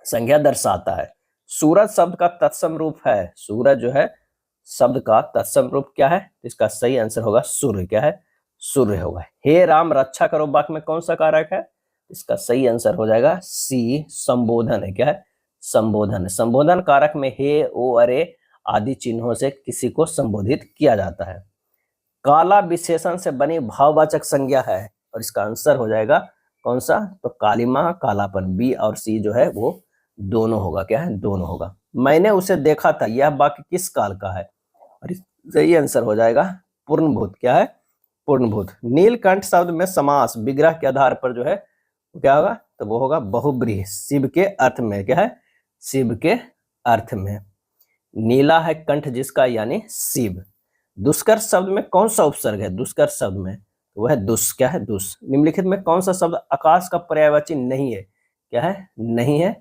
संज्ञा दर्शाता है। सूरज शब्द का तत्सम रूप है, सूरज जो है शब्द का तत्सम रूप क्या है? इसका सही आंसर होगा सूर्य। क्या है? सूर्य होगा। हे राम रक्षा करो वाक्य में कौन सा कारक है? इसका सही आंसर हो जाएगा सी, संबोधन है। क्या है? संबोधन। संबोधन कारक में हे, ओ, अरे आदि चिन्हों से किसी को संबोधित किया जाता है। काला विशेषण से बनी भाववाचक संज्ञा है, और इसका आंसर हो जाएगा कौन सा? तो कालिमा, कालापन। बी और सी जो है वो दोनों होगा। क्या है? दोनों होगा। मैंने उसे देखा था, यह वाक्य किस काल का है? और सही आंसर हो जाएगा पूर्णभूत। क्या है? पूर्णभूत। नीलकंठ शब्द में समास विग्रह के आधार पर जो है क्या होगा? तो वो होगा बहुब्रीहि, शिव के अर्थ में। क्या है? शिव के अर्थ में। नीला है कंठ जिसका, यानी शिव। दुष्कर शब्द में कौन सा उपसर्ग है? दुष्कर शब्द में तो वह दुष्। क्या है? दुष्। निम्नलिखित में कौन सा शब्द आकाश का पर्यायवाची नहीं है? क्या है? नहीं है,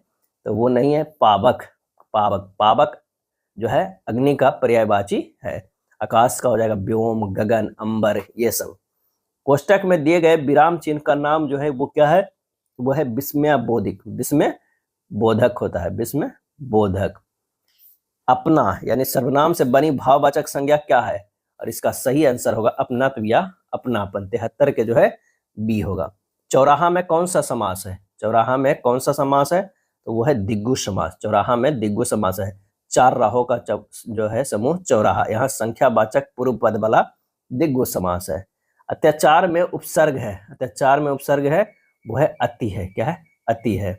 तो वो नहीं है पावक। पावक, पावक जो है अग्नि का पर्यायवाची है। आकाश का हो जाएगा व्योम, गगन, अंबर, ये सब। कोष्टक में दिए गए विराम चिन्ह का नाम जो है वो क्या है? वो है विस्मय बोधिक। विस्मय बोधक होता है, विस्मय बोधक। अपना यानी सर्वनाम से बनी भाववाचक संज्ञा क्या है? और इसका सही आंसर होगा अपनत्व या अपनापन। 73 के जो है बी होगा। चौराहा में कौन सा समास है? चौराहा में कौन सा समास है? तो वो है दिग्गु समास। चौराहा में दिग्गु समास है। चार राहों का जो है समूह चौराहा, यहाँ संख्यावाचक पूर्व पद वाला दिग्गु समास है। अत्याचार में उपसर्ग है, अत्याचार में उपसर्ग है वो है अति है। क्या है? अति है।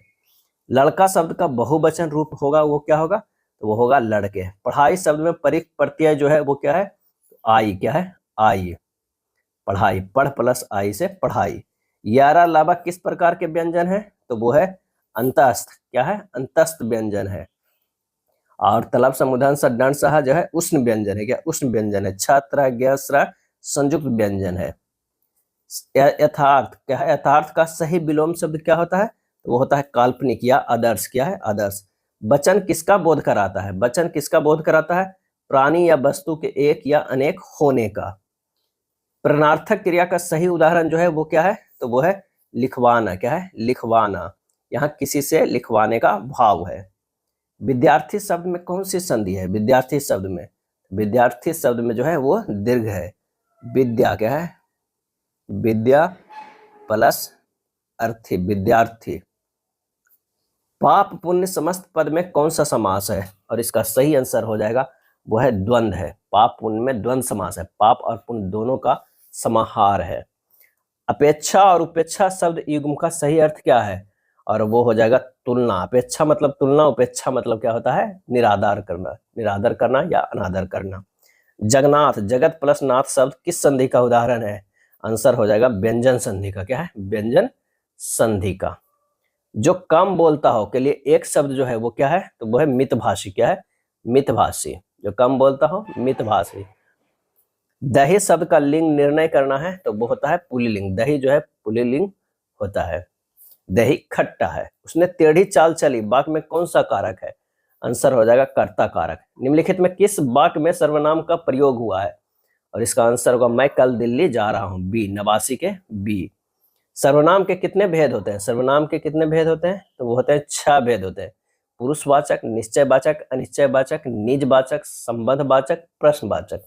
लड़का शब्द का बहुवचन रूप होगा वो क्या होगा? तो वो होगा लड़के। पढ़ाई शब्द में परिक प्रत्यय जो है वो क्या है? आई। क्या है? आई। पढ़ाई, पढ़ प्लस आई से पढ़ाई। यारा लावा किस प्रकार के व्यंजन है? तो वो है अंतस्थ। क्या है? अंतस्थ व्यंजन है। और तलब समुदान सा दंड सहा जो है उष्ण व्यंजन है। क्या? उष्ण व्यंजन है। छात्र ज्ञास्रा संयुक्त व्यंजन है। यथार्थ क्या है? यथार्थ का सही विलोम शब्द क्या होता है? तो वो होता है काल्पनिक या आदर्श। क्या है? आदर्श। वचन किसका बोध कराता है? वचन किसका बोध कराता है? प्राणी या वस्तु के एक या अनेक होने का। प्रणार्थक क्रिया का सही उदाहरण जो है वो क्या है? तो वो है लिखवाना। क्या है? लिखवाना। यहाँ किसी से लिखवाने का भाव है। विद्यार्थी शब्द में कौन सी संधि है? विद्यार्थी शब्द में, विद्यार्थी शब्द में जो है वो दीर्घ है। विद्या। क्या है? विद्या प्लस अर्थी, विद्यार्थी। पाप पुण्य समस्त पद में कौन सा समास है? और इसका सही आंसर हो जाएगा वो है द्वंद्व है। पाप पुण्य में द्वंद्व समास है। पाप और पुण्य दोनों का समाहार है। अपेक्षा और उपेक्षा शब्द युग्म का सही अर्थ क्या है? और वो हो जाएगा तुलना। अपेक्षा मतलब तुलना, उपेक्षा मतलब क्या होता है? निरादर करना, निरादर करना या अनादर करना। जगन्नाथ, जगत प्लस नाथ शब्द किस संधि का उदाहरण है? आंसर हो जाएगा व्यंजन संधि का। क्या है? व्यंजन संधि का। जो कम बोलता हो के लिए एक शब्द जो है वो क्या है? तो वो है मितभाषी। क्या है? मितभाषी। जो कम बोलता हो मितभाषी। दही शब्द का लिंग निर्णय करना है तो वो होता है पुल्लिंग। दही जो है पुल्लिंग होता है। दही खट्टा है। उसने टेढ़ी चाल चली वाक्य में कौन सा कारक है? आंसर हो जाएगा कर्ता कारक। निम्नलिखित में किस वाक्य में सर्वनाम का प्रयोग हुआ है? और इसका आंसर होगा मैं कल दिल्ली जा रहा हूं। बी, नवासी के बी। सर्वनाम के कितने भेद होते हैं? सर्वनाम के कितने भेद होते हैं? तो वो होते हैं 6 भेद होते हैं। पुरुषवाचक, निश्चयवाचक, अनिश्चयवाचक, निजवाचक, संबंधवाचक, प्रश्नवाचक।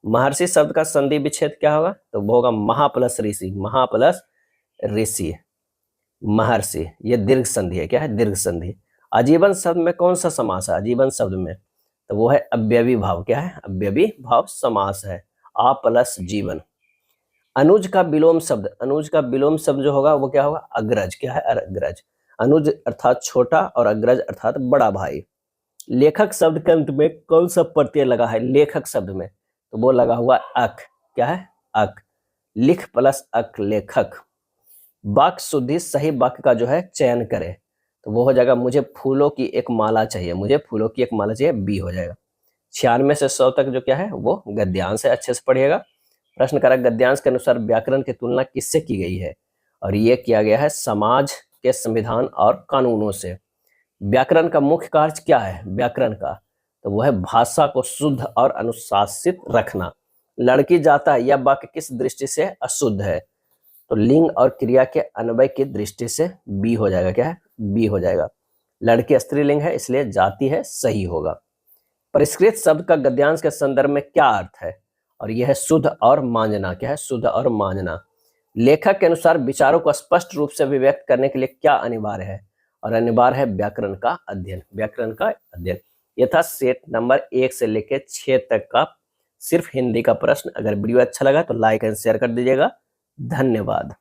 महर्षि शब्द का संधि विच्छेद क्या होगा? तो वो होगा महा प्लस ऋषि। महा प्लस ऋषि, महर्षि। ये दीर्घ संधि है। क्या है? दीर्घ संधि। आजीवन शब्द में कौन सा समास है? आजीवन शब्द में तो वो है अव्ययी भाव। क्या है? अव्ययी भाव समास है। आ प्लस जीवन। अनुज का विलोम शब्द, अनुज का विलोम शब्द जो होगा वो क्या होगा? अग्रज। क्या है? अग्रज। अनुज अर्थात छोटा और अग्रज अर्थात बड़ा भाई। लेखक शब्द के अंत में कौन सा प्रत्यय लगा है? लेखक शब्द में तो वो लगा हुआ अक। क्या है? अक। लिख प्लस अक, लेखक। वाक्य शुद्धि सही वाक्य का जो है चयन करे तो वो हो जाएगा मुझे फूलों की एक माला चाहिए। मुझे फूलों की एक माला चाहिए। बी हो जाएगा। 96 से 100 तक जो क्या है वो गद्यांश है। अच्छे से पढ़िएगा। प्रश्न कारक गद्यांश के अनुसार व्याकरण की तुलना किससे की गई है? और ये किया गया है समाज के संविधान और कानूनों से। व्याकरण का मुख्य कार्य क्या है व्याकरण का? तो वह है भाषा को शुद्ध और अनुशासित रखना। लड़की जाता है यह वाक्य किस दृष्टि से अशुद्ध है? तो लिंग और क्रिया के अन्वय की दृष्टि से बी हो जाएगा। क्या है? बी हो जाएगा। लड़की स्त्रीलिंग है इसलिए जाती है, सही होगा। परिष्कृत शब्द का गद्यांश के संदर्भ में क्या अर्थ है? और यह है शुद्ध और मांझना। क्या है? शुद्ध और मांझना। लेखक के अनुसार विचारों को स्पष्ट रूप से अभिव्यक्त करने के लिए क्या अनिवार्य है? और अनिवार्य है व्याकरण का अध्ययन। व्याकरण का अध्ययन। यह था सेट नंबर 1 से लेकर 6 तक का सिर्फ हिंदी का प्रश्न। अगर वीडियो अच्छा लगा तो लाइक एंड शेयर कर दीजिएगा। धन्यवाद।